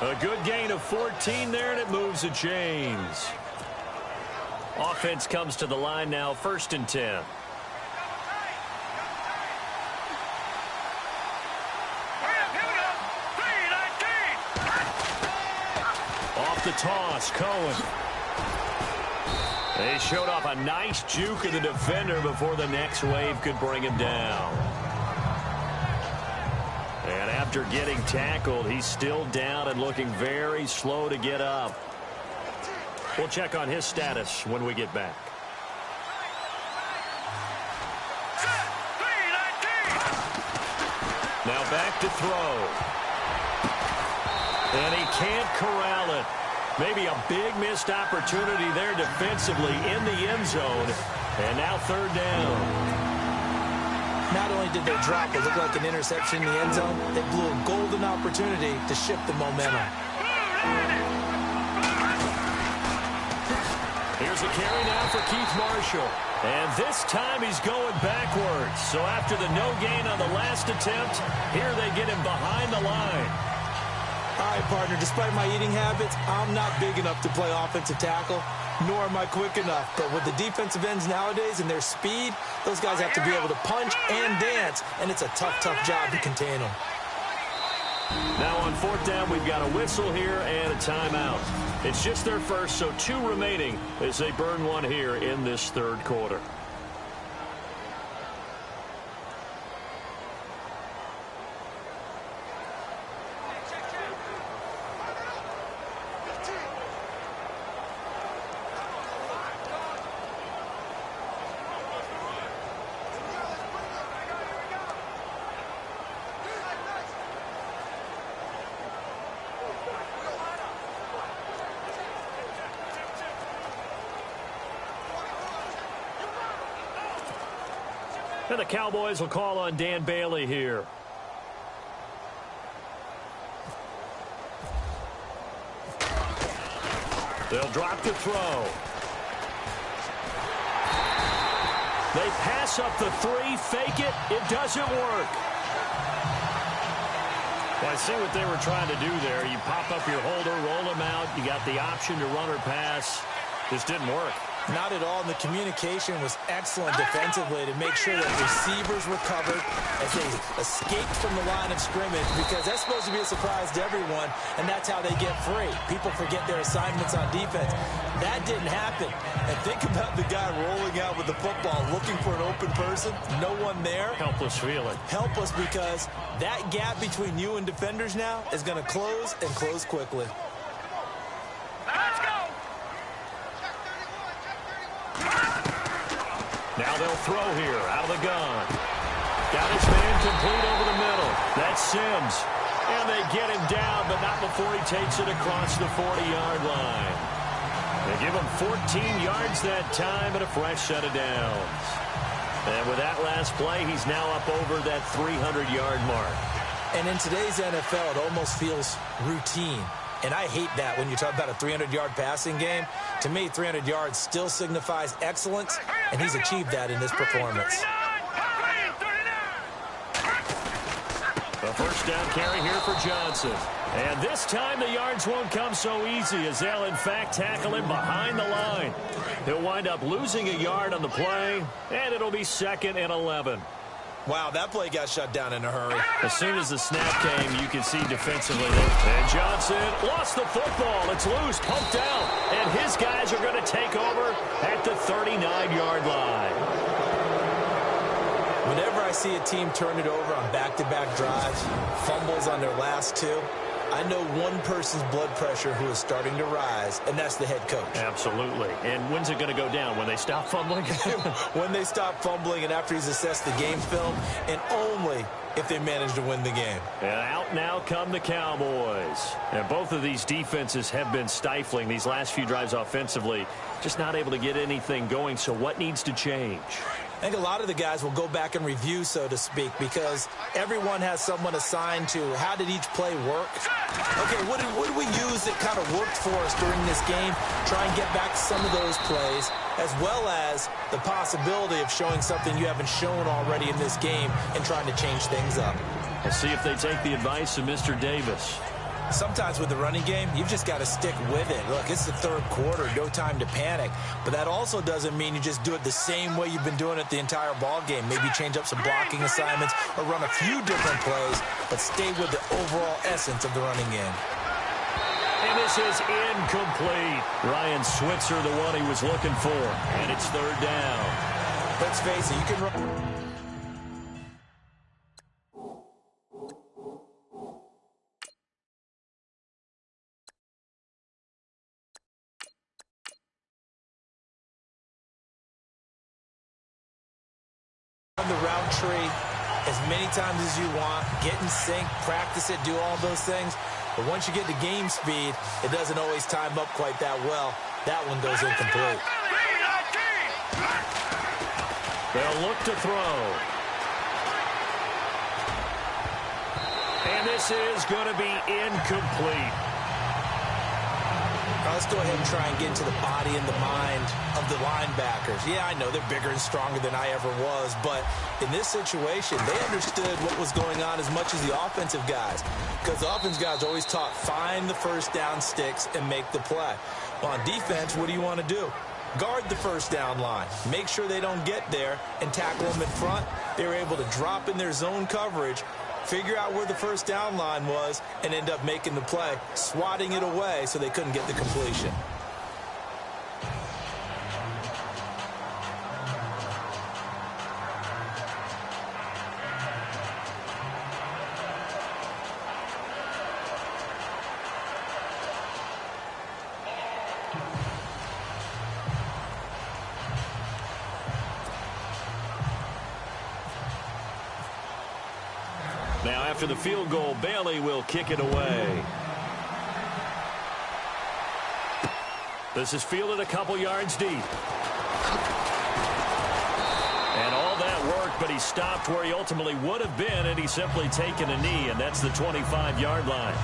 A good gain of 14 there, and it moves the chains. Offense comes to the line now, 1st and 10. Here we go. 319. Off the toss, Cohen. They showed off a nice juke of the defender before the next wave could bring him down. And after getting tackled, he's still down and looking very slow to get up. We'll check on his status when we get back. Now back to throw. And he can't corral it. Maybe a big missed opportunity there defensively in the end zone. And now third down. Not only did they drop what looked like an interception in the end zone, they blew a golden opportunity to shift the momentum. Here's a carry now for Keith Marshall. And this time he's going backwards. So after the no gain on the last attempt, here they get him behind the line. All right, partner, despite my eating habits, I'm not big enough to play offensive tackle, nor am I quick enough. But with the defensive ends nowadays and their speed, those guys have to be able to punch and dance, and it's a tough, tough job to contain them. Now on fourth down, we've got a whistle here and a timeout. It's just their first, so 2 remaining as they burn one here in this third quarter. And the Cowboys will call on Dan Bailey here. They'll drop the throw. They pass up the 3, fake it. It doesn't work. Well, I see what they were trying to do there. You pop up your holder, roll him out. You got the option to run or pass. This didn't work. Not at all. And the communication was excellent defensively to make sure that receivers were covered as they escaped from the line of scrimmage, because that's supposed to be a surprise to everyone, and that's how they get free. People forget their assignments on defense. That didn't happen. And think about the guy rolling out with the football, looking for an open person, no one there. Helpless feeling. Helpless, because that gap between you and defenders now is going to close, and close quickly. Let's go. Now they'll throw here out of the gun. Got his man complete over the middle. That's Sims. And they get him down, but not before he takes it across the 40-yard line. They give him 14 yards that time and a fresh set of downs. And with that last play, he's now up over that 300-yard mark. And in today's NFL, it almost feels routine. And I hate that when you talk about a 300-yard passing game. To me, 300 yards still signifies excellence, and he's achieved that in this performance. A first down carry here for Johnson. And this time the yards won't come so easy, as they'll in fact tackle him behind the line. He'll wind up losing a yard on the play, and it'll be 2nd and 11. Wow, that play got shut down in a hurry. As soon as the snap came, you can see defensively. And Johnson lost the football. It's loose, poked out. And his guys are going to take over at the 39-yard line. Whenever I see a team turn it over on back-to-back drives, fumbles on their last 2, I know one person's blood pressure who is starting to rise, and that's the head coach. Absolutely. And when's it going to go down? When they stop fumbling? When they stop fumbling and after he's assessed the game film, and only if they manage to win the game. And out now come the Cowboys. And both of these defenses have been stifling these last few drives offensively. Just not able to get anything going. So what needs to change? I think a lot of the guys will go back and review, so to speak, because everyone has someone assigned to how did each play work. Okay, what did we use that kind of worked for us during this game? Try and get back to some of those plays, as well as the possibility of showing something you haven't shown already in this game and trying to change things up. Let's see if they take the advice of Mr. Davis. Sometimes with the running game, you've just got to stick with it. Look, it's the third quarter, no time to panic. But that also doesn't mean you just do it the same way you've been doing it the entire ball game. Maybe change up some blocking assignments or run a few different plays, but stay with the overall essence of the running game. And And this is incomplete. Ryan Switzer, the one he was looking for. And it's third down. Let's face it, you can run. The route tree as many times as you want, get in sync, practice it, do all those things. But once you get to game speed, it doesn't always time up quite that well. That one goes incomplete. They'll look to throw. And this is going to be incomplete. Now let's go ahead and try and get into the body and the mind of the linebackers. Yeah, I know they're bigger and stronger than I ever was, but in this situation, they understood what was going on as much as the offensive guys, because the offensive guys always taught, find the first down sticks and make the play. Well, on defense, what do you want to do? Guard the first down line. Make sure they don't get there and tackle them in front. They were able to drop in their zone coverage, figure out where the first down line was, and end up making the play, swatting it away so they couldn't get the completion. Now, after the field goal, Bailey will kick it away. This is fielded a couple yards deep. And all that work, but he stopped where he ultimately would have been, and he's simply taken a knee, and that's the 25-yard line.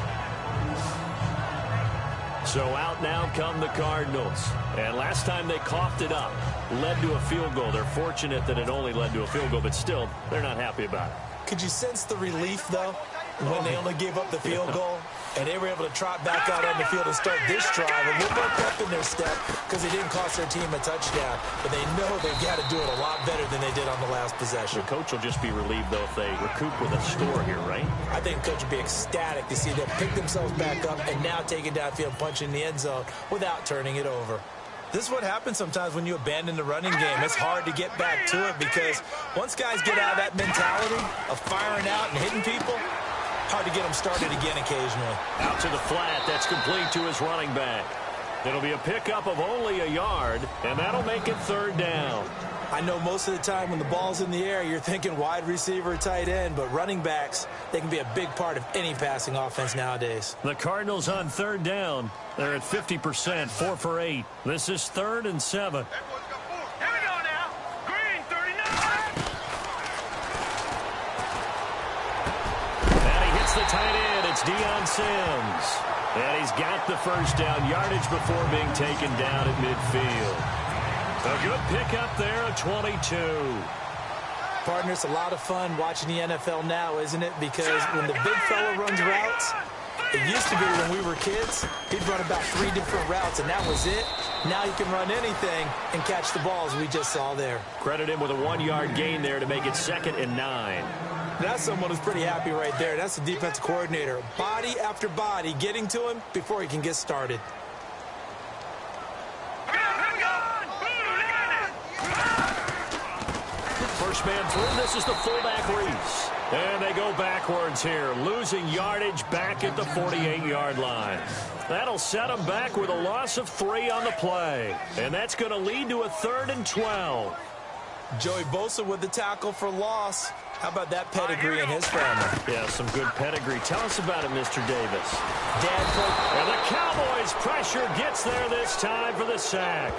So out now come the Cardinals. And last time they coughed it up, led to a field goal. They're fortunate that it only led to a field goal, but still, they're not happy about it. Could you sense the relief, though, when they only gave up the field goal and they were able to trot back out on the field and start this drive a little more pep in their step because they didn't cost their team a touchdown, but they know they've got to do it a lot better than they did on the last possession. The coach will just be relieved, though, if they recoup with a score here, right? I think the coach will be ecstatic to see them pick themselves back up and now take it downfield, punch in the end zone without turning it over. This is what happens sometimes when you abandon the running game. It's hard to get back to it because once guys get out of that mentality of firing out and hitting people, hard to get them started again occasionally. Out to the flat. That's complete to his running back. It'll be a pickup of only a yard, and that'll make it third down. I know most of the time when the ball's in the air, you're thinking wide receiver, tight end, but running backs, they can be a big part of any passing offense nowadays. The Cardinals on third down. They're at 50%, 4 for 8. This is 3rd and 7. Here we go now. Green, 39. And he hits the tight end. It's Deion Sims. And he's got the first down yardage before being taken down at midfield. A good pickup there at 22. Partner, it's a lot of fun watching the NFL now, isn't it? Because when the big fella runs routes, it used to be when we were kids, he'd run about 3 different routes, and that was it. Now he can run anything and catch the balls we just saw there. Credit him with a 1-yard gain there to make it 2nd and 9. That's someone who's pretty happy right there. That's the defensive coordinator. Body after body getting to him before he can get started. First man through. This is the fullback, Reese. And they go backwards here, losing yardage back at the 48-yard line. That'll set them back with a loss of 3 on the play. And that's going to lead to a 3rd and 12. Joey Bosa with the tackle for loss. How about that pedigree in his family? Yeah, some good pedigree. Tell us about it, Mr. Davis. Dad played. And the Cowboys' pressure gets there this time for the sack.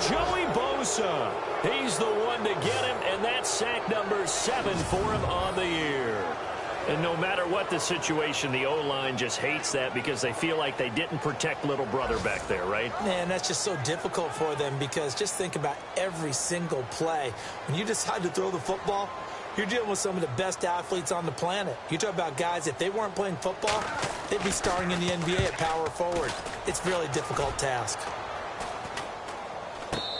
Joey Bosa. He's the one to get him, and that's sack number 7 for him on the year. And no matter what the situation, the O-line just hates that because they feel like they didn't protect little brother back there, right? Man, that's just so difficult for them because just think about every single play. When you decide to throw the football, you're dealing with some of the best athletes on the planet. You talk about guys, if they weren't playing football, they'd be starting in the NBA at power forward. It's a really difficult task.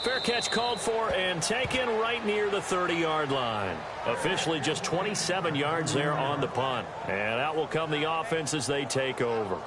Fair catch called for and taken right near the 30-yard line. Officially just 27 yards there on the punt. And out will come the offense as they take over.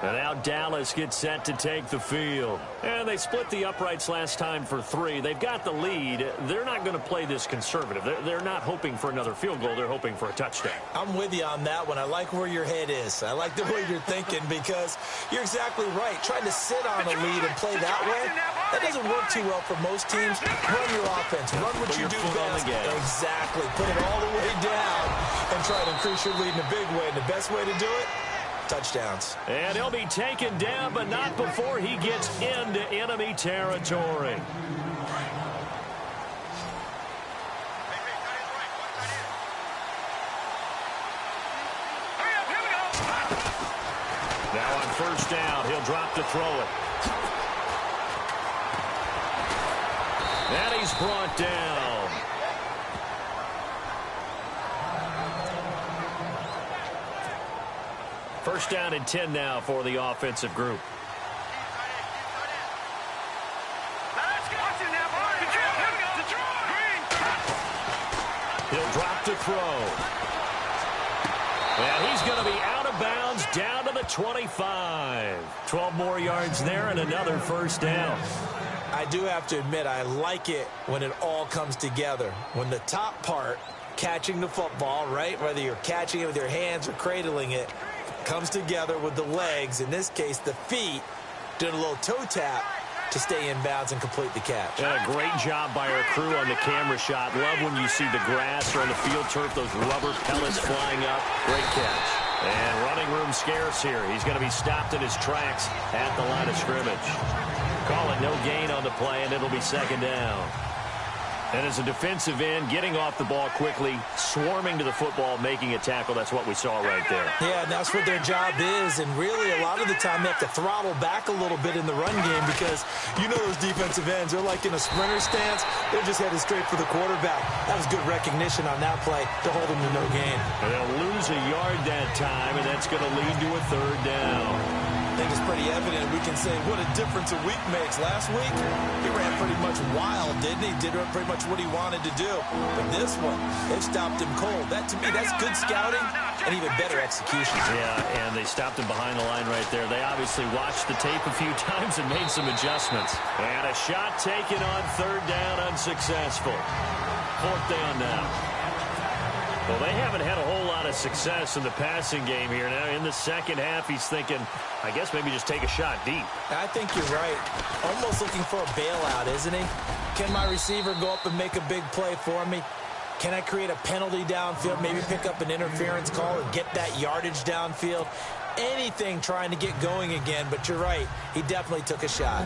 And now Dallas gets set to take the field. And they split the uprights last time for 3. They've got the lead. They're not going to play this conservative. They're not hoping for another field goal. They're hoping for a touchdown. I'm with you on that one. I like where your head is. I like the way you're thinking because you're exactly right. Trying to sit on a lead and play that way, that doesn't work too well for most teams. Run your offense. Run what you do best. Exactly. Put it all the way down and try to increase your lead in a big way. And the best way to do it, touchdowns. And he'll be taken down, but not before he gets into enemy territory. Now on first down, he'll drop to throw it. And he's brought down. First down and 10 now for the offensive group. He'll drop to throw. And he's going to be out of bounds down to the 25. 12 more yards there and another first down. I do have to admit, I like it when it all comes together. When the top part, catching the football, right, whether you're catching it with your hands or cradling it, comes together with the legs, in this case the feet, doing a little toe tap to stay in bounds and complete the catch. And a great job by our crew on the camera shot. Love when you see the grass or on the field turf, those rubber pellets flying up. Great catch. And running room scarce here. He's going to be stopped in his tracks at the line of scrimmage. Call it no gain on the play, and it'll be second down. And as a defensive end, getting off the ball quickly, swarming to the football, making a tackle, that's what we saw right there. Yeah, and that's what their job is. And really, a lot of the time, they have to throttle back a little bit in the run game because you know those defensive ends, they're like in a sprinter stance. They're just headed straight for the quarterback. That was good recognition on that play to hold them to no gain. And they'll lose a yard that time, and that's going to lead to a third down. I think it's pretty evident. We can say what a difference a week makes. Last week, he ran pretty much wild, didn't he? Did pretty much what he wanted to do. But this one, they've stopped him cold. That, to me, that's good scouting and even better execution. Yeah, and they stopped him behind the line right there. They obviously watched the tape a few times and made some adjustments. And a shot taken on third down, unsuccessful. Fourth down now. Well, they haven't had a whole lot of success in the passing game here. Now, in the second half, he's thinking, I guess maybe just take a shot deep. I think you're right. Almost looking for a bailout, isn't he? Can my receiver go up and make a big play for me? Can I create a penalty downfield, maybe pick up an interference call and get that yardage downfield? Anything trying to get going again, but you're right. He definitely took a shot.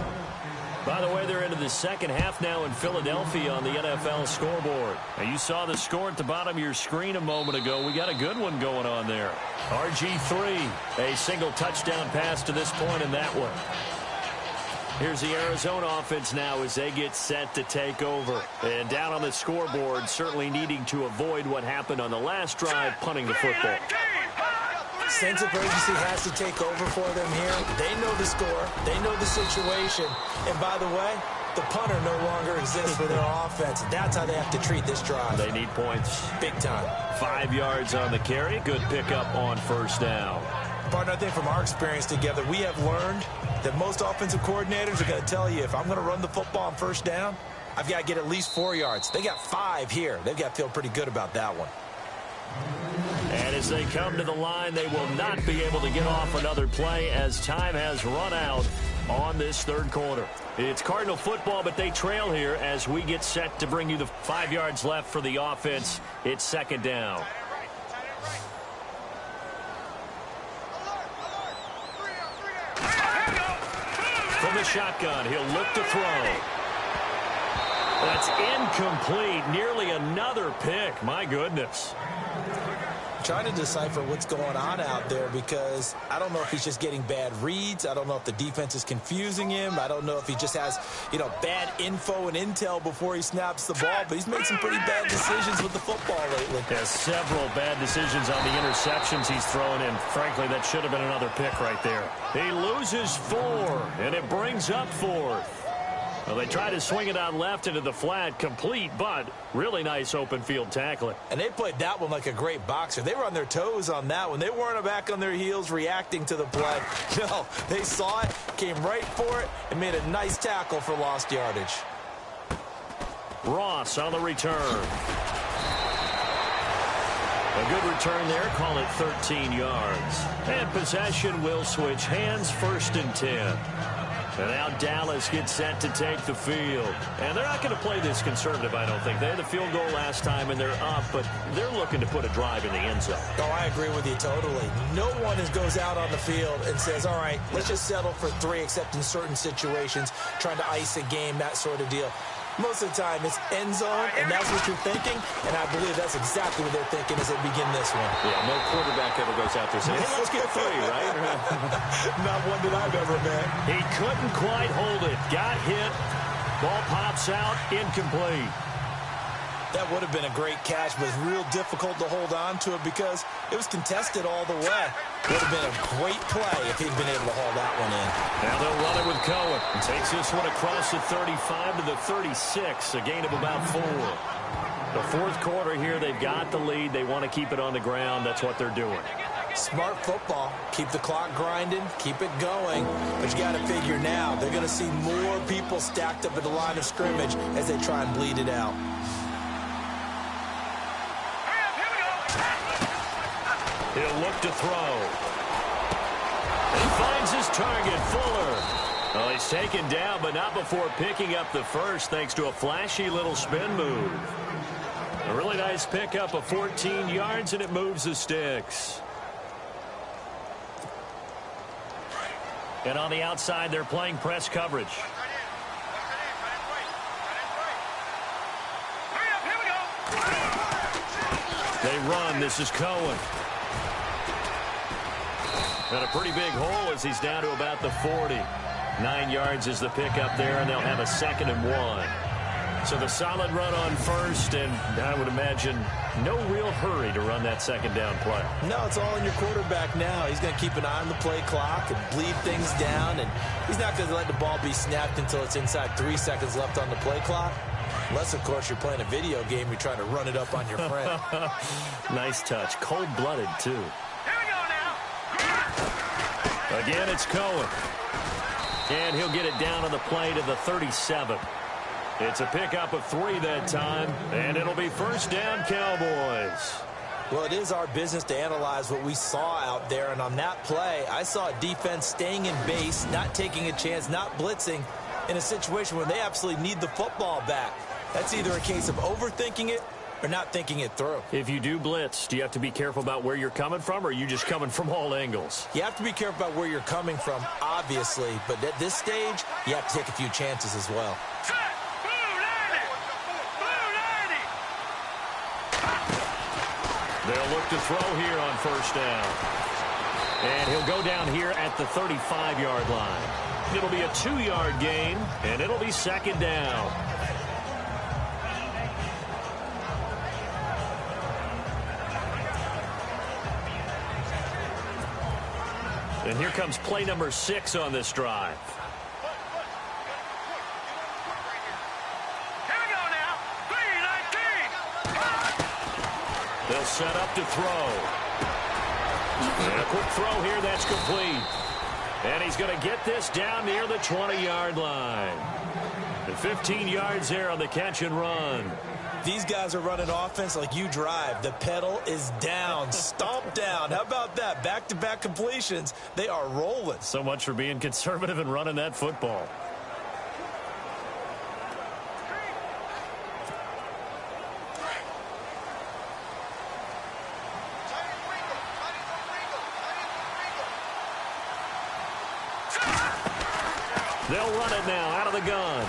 By the way, they're into the second half now in Philadelphia on the NFL scoreboard. Now, you saw the score at the bottom of your screen a moment ago. We got a good one going on there. RG3, a single touchdown pass to this point in that one. Here's the Arizona offense now as they get set to take over. And down on the scoreboard, certainly needing to avoid what happened on the last drive, punting the football. Sense of urgency has to take over for them here. They know the score. They know the situation. And by the way, the punter no longer exists for their offense. That's how they have to treat this drive. They need points. Big time. 5 yards on the carry. Good pickup on first down. Partner, I think from our experience together, we have learned that most offensive coordinators are going to tell you, if I'm going to run the football on first down, I've got to get at least 4 yards. They got 5 here. They've got to feel pretty good about that one. And as they come to the line, they will not be able to get off another play as time has run out on this third quarter. It's Cardinal football, but they trail here as we get set to bring you the 5 yards left for the offense. It's second down. From the shotgun, he'll look to throw. That's incomplete. Nearly another pick. My goodness. Trying to decipher what's going on out there because I don't know if he's just getting bad reads. I don't know if the defense is confusing him. I don't know if he just has, bad info and intel before he snaps the ball. But he's made some pretty bad decisions with the football lately. Yeah, several bad decisions on the interceptions he's thrown in. Frankly, that should have been another pick right there. He loses 4, and it brings up 4th. Well, they try to swing it out left into the flat, complete, but really nice open field tackling. And they played that one like a great boxer. They were on their toes on that one. They weren't back on their heels reacting to the play. No, they saw it, came right for it, and made a nice tackle for lost yardage. Ross on the return. A good return there, call it 13 yards. And possession will switch hands, 1st and 10. And now Dallas gets set to take the field. And they're not going to play this conservative, I don't think. They had the field goal last time, and they're up, but they're looking to put a drive in the end zone. Oh, I agree with you totally. No one goes out on the field and says, all right, let's just settle for 3, except in certain situations, trying to ice a game, that sort of deal. Most of the time, it's end zone, and that's what you're thinking, and I believe that's exactly what they're thinking as they begin this one. Yeah, no quarterback ever goes out there saying, hey, let's get 3, right? Not one that I've ever met. He couldn't quite hold it. Got hit. Ball pops out, incomplete. That would have been a great catch, but it's real difficult to hold on to it because it was contested all the way. Would have been a great play if he'd been able to haul that one in. Now they'll run it with Cohen. Takes this one across the 35 to the 36, a gain of about 4. The 4th quarter here, they've got the lead. They want to keep it on the ground. That's what they're doing. Smart football. Keep the clock grinding. Keep it going. But you got to figure now, they're going to see more people stacked up at the line of scrimmage as they try and bleed it out. He'll look to throw. He finds his target, Fuller. Well, he's taken down, but not before picking up the first, thanks to a flashy little spin move. A really nice pickup of 14 yards, and it moves the sticks. And on the outside, they're playing press coverage. They run. This is Cohen. And a pretty big hole as he's down to about the 40. 9 yards is the pickup there, and they'll have a 2nd and 1. So the solid run on first, and I would imagine no real hurry to run that 2nd down play. No, it's all in your quarterback now. He's going to keep an eye on the play clock and bleed things down, and he's not going to let the ball be snapped until it's inside 3 seconds left on the play clock. Unless, of course, you're playing a video game, you're trying to run it up on your friend. Nice touch. Cold-blooded, too. Again, it's Cohen. And he'll get it down on the play to the 37. It's a pickup of 3 that time, and it'll be 1st down, Cowboys. Well, it is our business to analyze what we saw out there, and on that play, I saw a defense staying in base, not taking a chance, not blitzing, in a situation where they absolutely need the football back. That's either a case of overthinking it or not thinking it through. If you do blitz, do you have to be careful about where you're coming from, or are you just coming from all angles? You have to be careful about where you're coming from, obviously, but at this stage, you have to take a few chances as well. They'll look to throw here on 1st down. And he'll go down here at the 35-yard line. It'll be a 2-yard gain, and it'll be 2nd down. And here comes play number 6 on this drive. Here we go now. 3-19. They'll set up to throw. And a quick throw here, that's complete. And he's going to get this down near the 20-yard line. And 15 yards there on the catch and run. These guys are running offense like you drive. The pedal is down, stomped down. How about that? Back-to-back completions. They are rolling. So much for being conservative and running that football. They'll run it now out of the gun.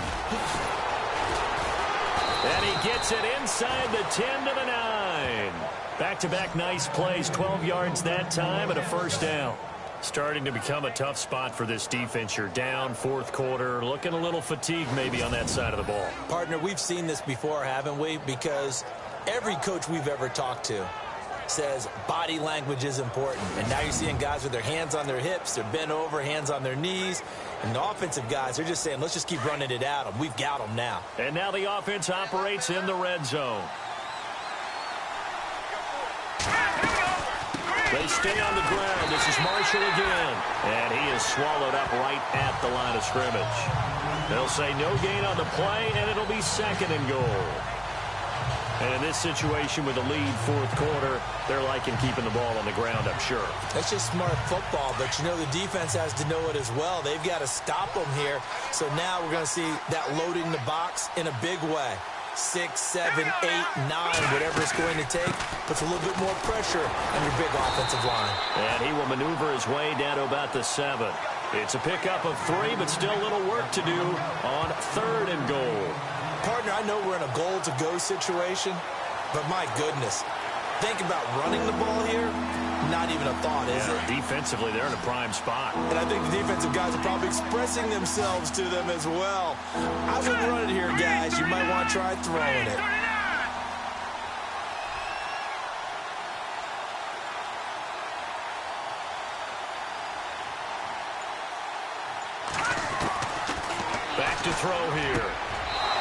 And he gets it inside the 10 to the 9. Back-to-back nice plays, 12 yards that time and a 1st down. Starting to become a tough spot for this defense. You're down 4th quarter, looking a little fatigued maybe on that side of the ball. Partner, we've seen this before, haven't we? Because every coach we've ever talked to, says body language is important. And now you're seeing guys with their hands on their hips, they're bent over, hands on their knees. And the offensive guys, they're just saying, let's just keep running it at them. We've got them now. And now the offense operates in the red zone. They stay on the ground. This is Marshall again. And he is swallowed up right at the line of scrimmage. They'll say no gain on the play, and it'll be 2nd and goal. And in this situation with the lead 4th quarter, they're liking keeping the ball on the ground, I'm sure. That's just smart football, but you know the defense has to know it as well. They've got to stop them here. So now we're going to see that loading the box in a big way. 6, 7, 8, 9, whatever it's going to take, puts a little bit more pressure on your big offensive line. And he will maneuver his way down to about the 7. It's a pickup of 3, but still a little work to do on 3rd and goal. Partner, I know we're in a goal-to-go situation, but my goodness, think about running the ball here. Not even a thought, is it? Defensively, they're in a prime spot. And I think the defensive guys are probably expressing themselves to them as well. I wouldn't run it here, guys. You might want to try throwing it. Back to throw here.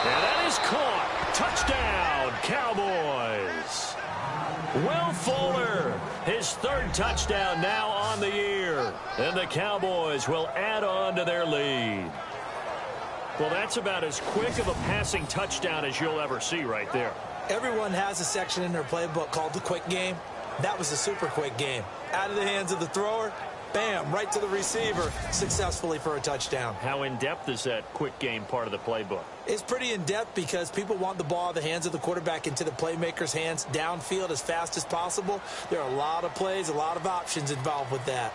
And that is caught. Touchdown, Cowboys. Will Fuller, his 3rd touchdown now on the year. And the Cowboys will add on to their lead. Well, that's about as quick of a passing touchdown as you'll ever see right there. Everyone has a section in their playbook called the quick game. That was a super quick game. Out of the hands of the thrower, bam, right to the receiver, successfully for a touchdown. How in-depth is that quick game part of the playbook? It's pretty in-depth because people want the ball out of the hands of the quarterback into the playmaker's hands downfield as fast as possible. There are a lot of plays, a lot of options involved with that.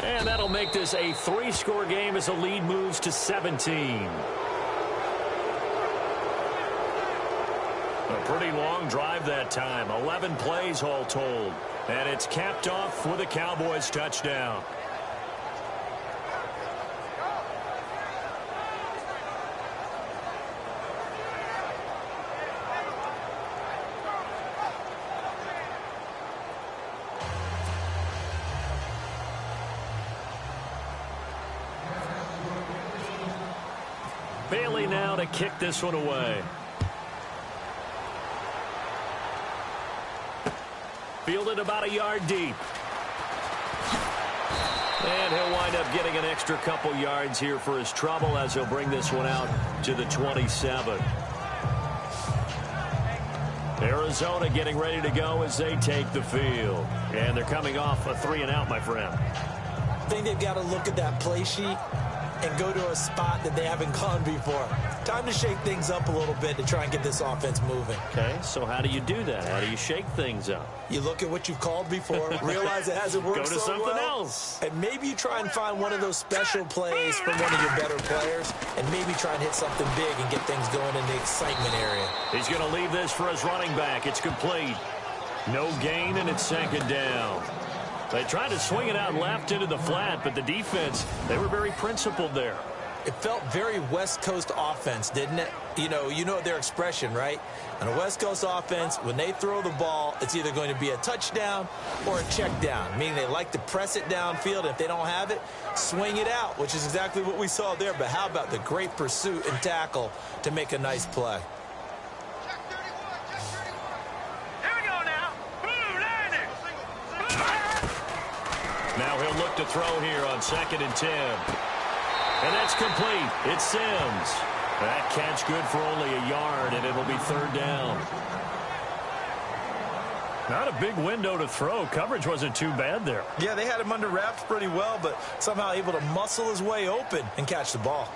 And that'll make this a 3-score game as the lead moves to 17. A pretty long drive that time. 11 plays all told. And it's capped off with a Cowboys touchdown. Bailey now to kick this one away. Fielded about a yard deep. And he'll wind up getting an extra couple yards here for his trouble as he'll bring this one out to the 27. Arizona getting ready to go as they take the field. And they're coming off a 3-and-out, my friend. I think they've got to look at that play sheet and go to a spot that they haven't gone before. Time to shake things up a little bit to try and get this offense moving. Okay, so how do you do that? How do you shake things up? You look at what you've called before, realize it hasn't worked so well. Go to something else. And maybe you try and find one of those special plays from one of your better players, and maybe try and hit something big and get things going in the excitement area. He's going to leave this for his running back. It's complete. No gain, and it's 2nd down. They tried to swing it out left into the flat, but the defense, they were very principled there. It felt very West Coast offense, didn't it? You know their expression, right? On a West Coast offense, when they throw the ball, it's either going to be a touchdown or a check down, meaning they like to press it downfield. If they don't have it, swing it out, which is exactly what we saw there. But how about the great pursuit and tackle to make a nice play? Now he'll look to throw here on 2nd and 10. And that's complete. It's Sims. That catch good for only a yard, and it'll be 3rd down. Not a big window to throw. Coverage wasn't too bad there. Yeah, they had him under wraps pretty well, but somehow able to muscle his way open and catch the ball.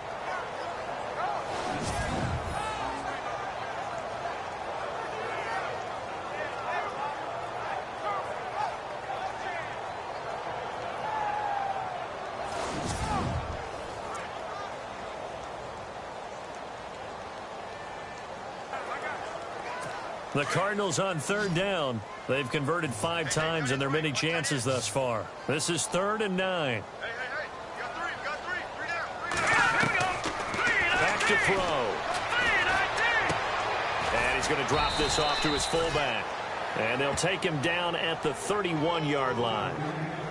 The Cardinals on 3rd down. They've converted 5 times in their many chances thus far. This is 3rd and 9. Hey, you got three down. Back to throw. he's going to drop this off to his fullback. And they'll take him down at the 31-yard line.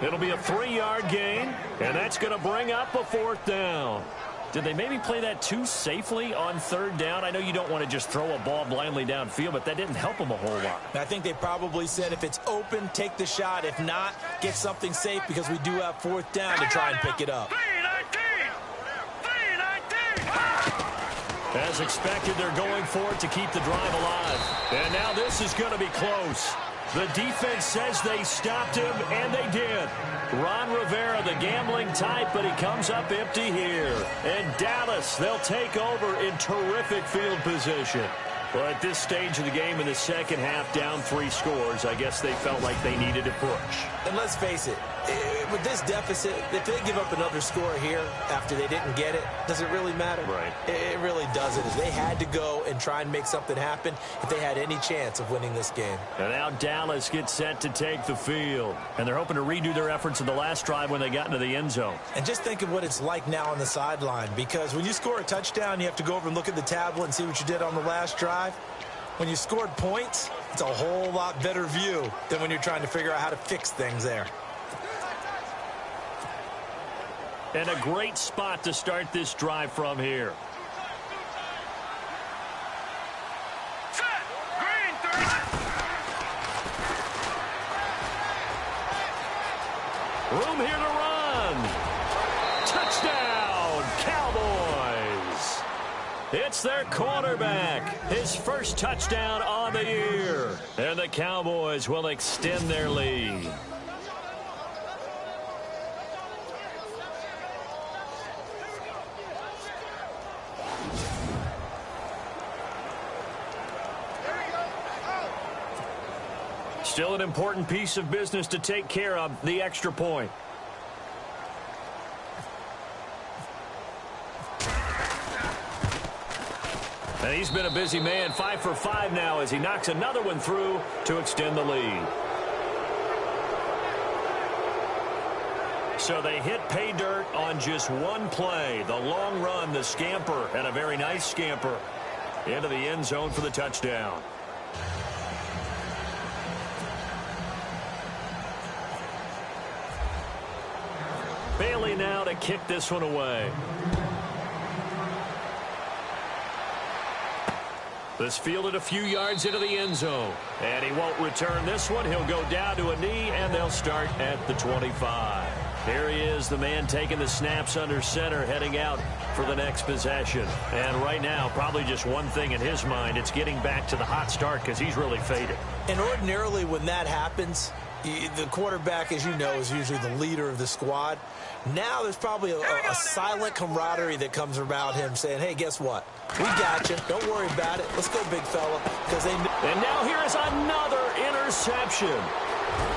It'll be a 3-yard gain, and that's going to bring up a 4th down. Did they maybe play that too safely on 3rd down? I know you don't want to just throw a ball blindly downfield, but that didn't help them a whole lot. I think they probably said if it's open, take the shot. If not, get something safe because we do have 4th down to try and pick it up. As expected, they're going for it to keep the drive alive. And now this is going to be close. The defense says they stopped him, and they did. Ron Rivera, the gambling type, but he comes up empty here. And Dallas, they'll take over in terrific field position. Well, at this stage of the game in the second half, down 3 scores, I guess they felt like they needed to push. And let's face it, with this deficit, if they give up another score here after they didn't get it, does it really matter? Right. It really doesn't. They had to go and try and make something happen if they had any chance of winning this game. And now Dallas gets set to take the field. And they're hoping to redo their efforts in the last drive when they got into the end zone. And just think of what it's like now on the sideline, because when you score a touchdown, you have to go over and look at the tablet and see what you did on the last drive. When you scored points, it's a whole lot better view than when you're trying to figure out how to fix things there. And a great spot to start this drive from here. Room here to run. Touchdown, Cowboys. It's their quarterback. His first touchdown on the year. And the Cowboys will extend their lead. Still an important piece of business to take care of, the extra point. And he's been a busy man, 5 for 5 now as he knocks another one through to extend the lead. So they hit pay dirt on just one play. The long run, the scamper, and a very nice scamper into the end zone for the touchdown. Bailey now to kick this one away. This fielded a few yards into the end zone. And he won't return this one. He'll go down to a knee, and they'll start at the 25. Here he is, the man taking the snaps under center, heading out for the next possession. And right now, probably just one thing in his mind. It's getting back to the hot start because he's really faded. And ordinarily when that happens, the quarterback, as you know, is usually the leader of the squad. Now there's probably a silent camaraderie that comes about him saying, hey, guess what? We got you. Don't worry about it. Let's go, big fella. And now here is another interception.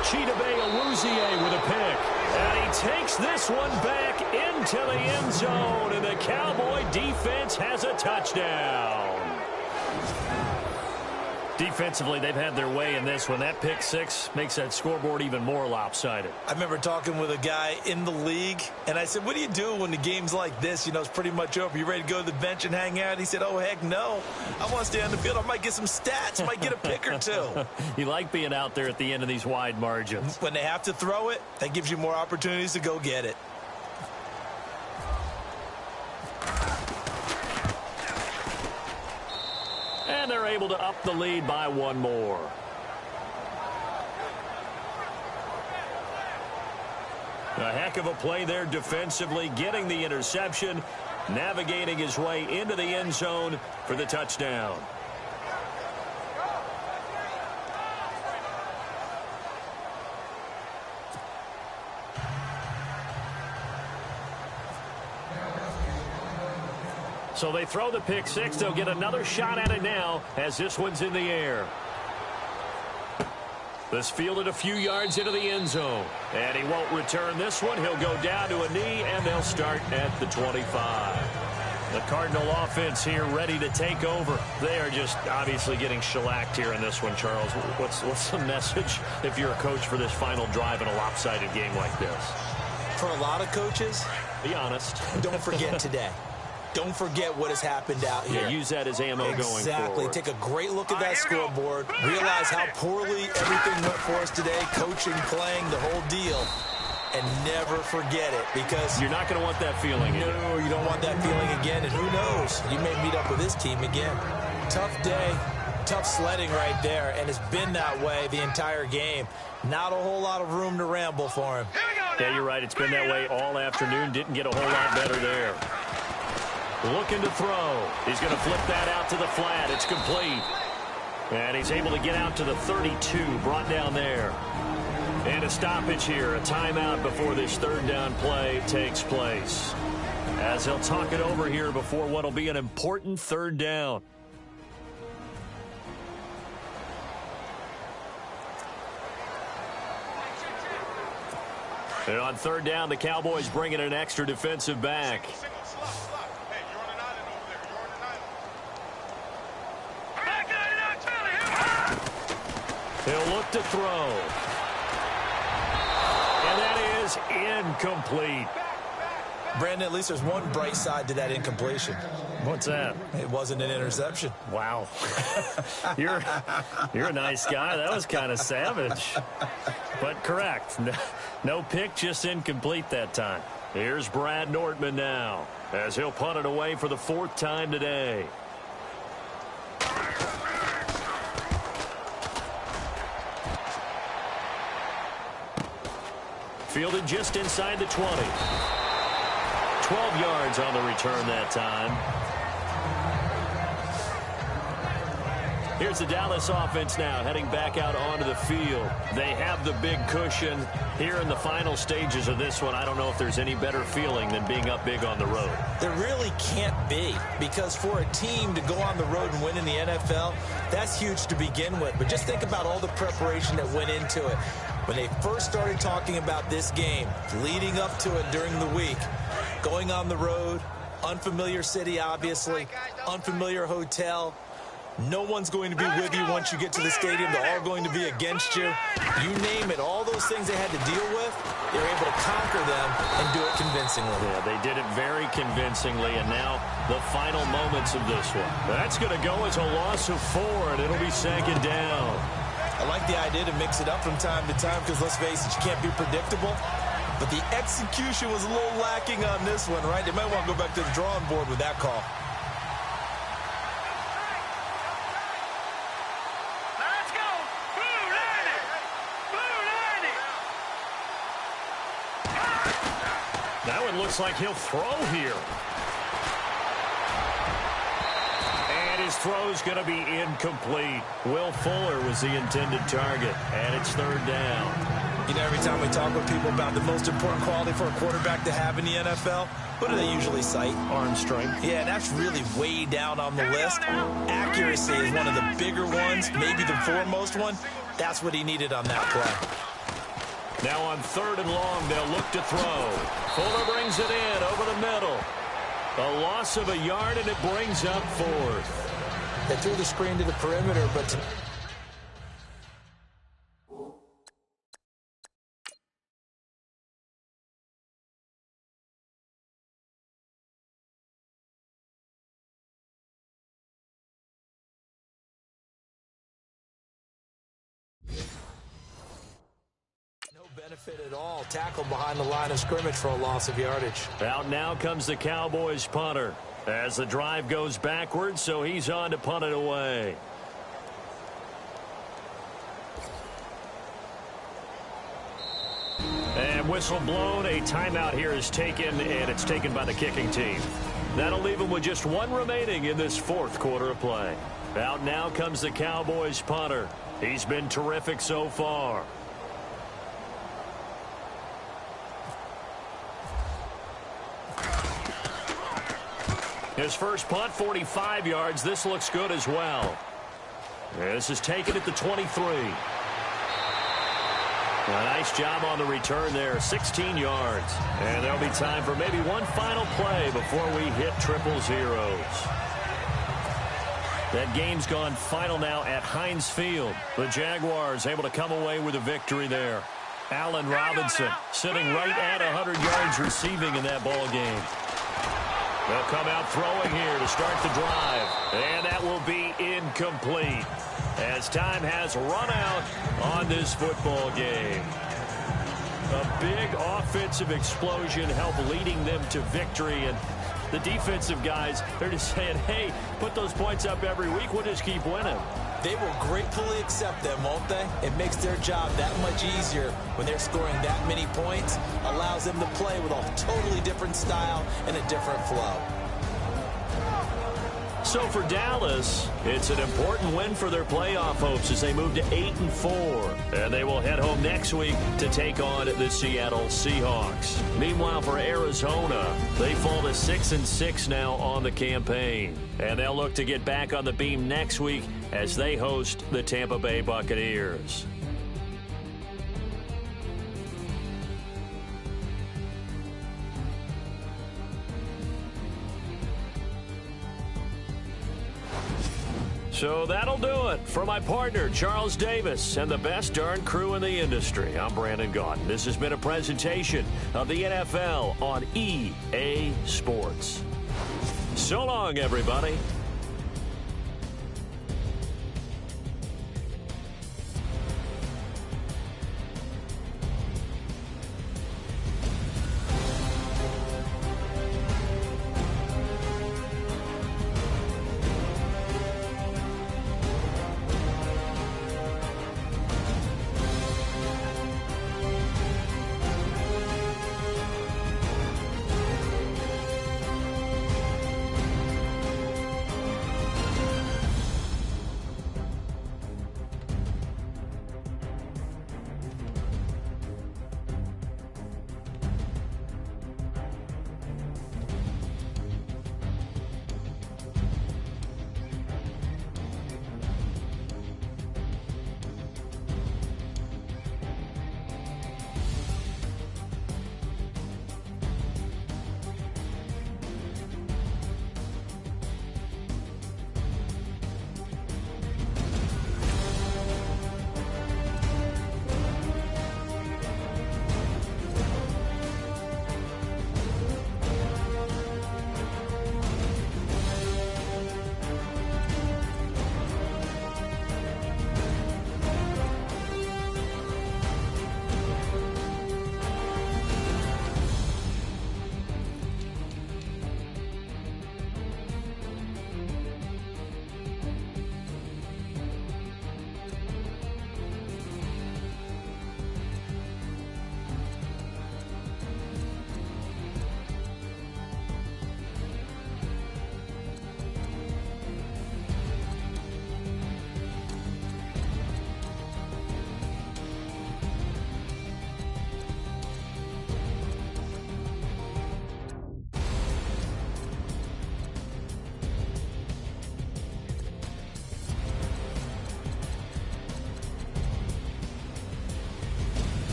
Chidobe Awuzie with a pick. And he takes this one back into the end zone. And the Cowboy defense has a touchdown. Defensively, they've had their way in this one. That pick six makes that scoreboard even more lopsided. I remember talking with a guy in the league, and I said, what do you do when the game's like this? You know, it's pretty much over. You ready to go to the bench and hang out? He said, oh, heck no. I want to stay on the field. I might get some stats. Might get a pick or two. You like being out there at the end of these wide margins. When they have to throw it, that gives you more opportunities to go get it. And they're able to up the lead by one more. A heck of a play there defensively, getting the interception, navigating his way into the end zone for the touchdown. So they throw the pick six. They'll get another shot at it now as this one's in the air. This fielded a few yards into the end zone. And he won't return this one. He'll go down to a knee, and they'll start at the 25. The Cardinal offense here ready to take over. They are just obviously getting shellacked here in this one, Charles. What's the message if you're a coach for this final drive in a lopsided game like this? For a lot of coaches, be honest. don't forget today. don't forget what has happened out here. Yeah, use that as ammo going forward. Exactly. Take a great look at that scoreboard. Realize how poorly everything went for us today, coaching, playing, the whole deal. And never forget it, because you're not going to want that feeling again. No, you don't want that feeling again, and who knows? You may meet up with this team again. Tough day, tough sledding right there, and it's been that way the entire game. Not a whole lot of room to ramble for him. Yeah, you're right. It's been that way all afternoon. Didn't get a whole lot better there. Looking to throw. He's going to flip that out to the flat. It's complete. And he's able to get out to the 32, brought down there. And a stoppage here, a timeout before this third down play takes place. As he'll talk it over here before what will be an important third down. And on third down, the Cowboys bring in an extra defensive back. He'll look to throw. And that is incomplete. Brandon, at least there's one bright side to that incompletion. What's that? It wasn't an interception. Wow. You're a nice guy. That was kind of savage. But correct. No pick, just incomplete that time. Here's Brad Nortman now, as he'll punt it away for the fourth time today. Fielded just inside the 20. 12 yards on the return that time. Here's the Dallas offense now heading back out onto the field. They have the big cushion here in the final stages of this one. I don't know if there's any better feeling than being up big on the road. There really can't be, because for a team to go on the road and win in the NFL, that's huge to begin with. But just think about all the preparation that went into it. When they first started talking about this game, leading up to it during the week, going on the road, unfamiliar city, obviously, unfamiliar hotel. No one's going to be with you once you get to the stadium. They're all going to be against you. You name it, all those things they had to deal with, they were able to conquer them and do it convincingly. Yeah, they did it very convincingly, and now the final moments of this one. That's going to go as a loss of 4, and it'll be second down. I like the idea to mix it up from time to time, because let's face it, you can't be predictable. But the execution was a little lacking on this one, right? They might want to go back to the drawing board with that call. Let's go! Blue 90! Blue 90! That one looks like he'll throw here. And his throw's going to be incomplete. Will Fuller was the intended target, and it's third down. You know, every time we talk with people about the most important quality for a quarterback to have in the NFL, what do they usually cite? Arm strength. Yeah, that's really way down on the list. Accuracy is one of the bigger ones, maybe the foremost one. That's what he needed on that play. Now on third and long, they'll look to throw. Fuller brings it in over the middle. A loss of a yard, and it brings up fourth. They threw the screen to the perimeter, but... benefit at all. Tackle behind the line of scrimmage for a loss of yardage. Out now comes the Cowboys punter as the drive goes backwards, so he's on to punt it away. And whistle blown. A timeout here is taken, and it's taken by the kicking team. That'll leave them with just one remaining in this fourth quarter of play. Out now comes the Cowboys punter. He's been terrific so far. His first punt, 45 yards. This looks good as well. This is taken at the 23. A nice job on the return there, 16 yards. And there'll be time for maybe one final play before we hit triple zeros. That game's gone final now at Heinz Field. The Jaguars able to come away with a victory there. Allen Robinson sitting right at 100 yards receiving in that ball game. They'll come out throwing here to start the drive. And that will be incomplete as time has run out on this football game. A big offensive explosion helped leading them to victory. And the defensive guys, they're just saying, hey, put those points up every week. We'll just keep winning. They will gratefully accept them, won't they? It makes their job that much easier when they're scoring that many points. Allows them to play with a totally different style and a different flow. So for Dallas, it's an important win for their playoff hopes as they move to 8-4. And they will head home next week to take on the Seattle Seahawks. Meanwhile, for Arizona, they fall to 6-6 now on the campaign. And they'll look to get back on the beam next week as they host the Tampa Bay Buccaneers. So that'll do it. For my partner, Charles Davis, and the best darn crew in the industry, I'm Brandon Gaudin. This has been a presentation of the NFL on EA Sports. So long, everybody.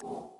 you.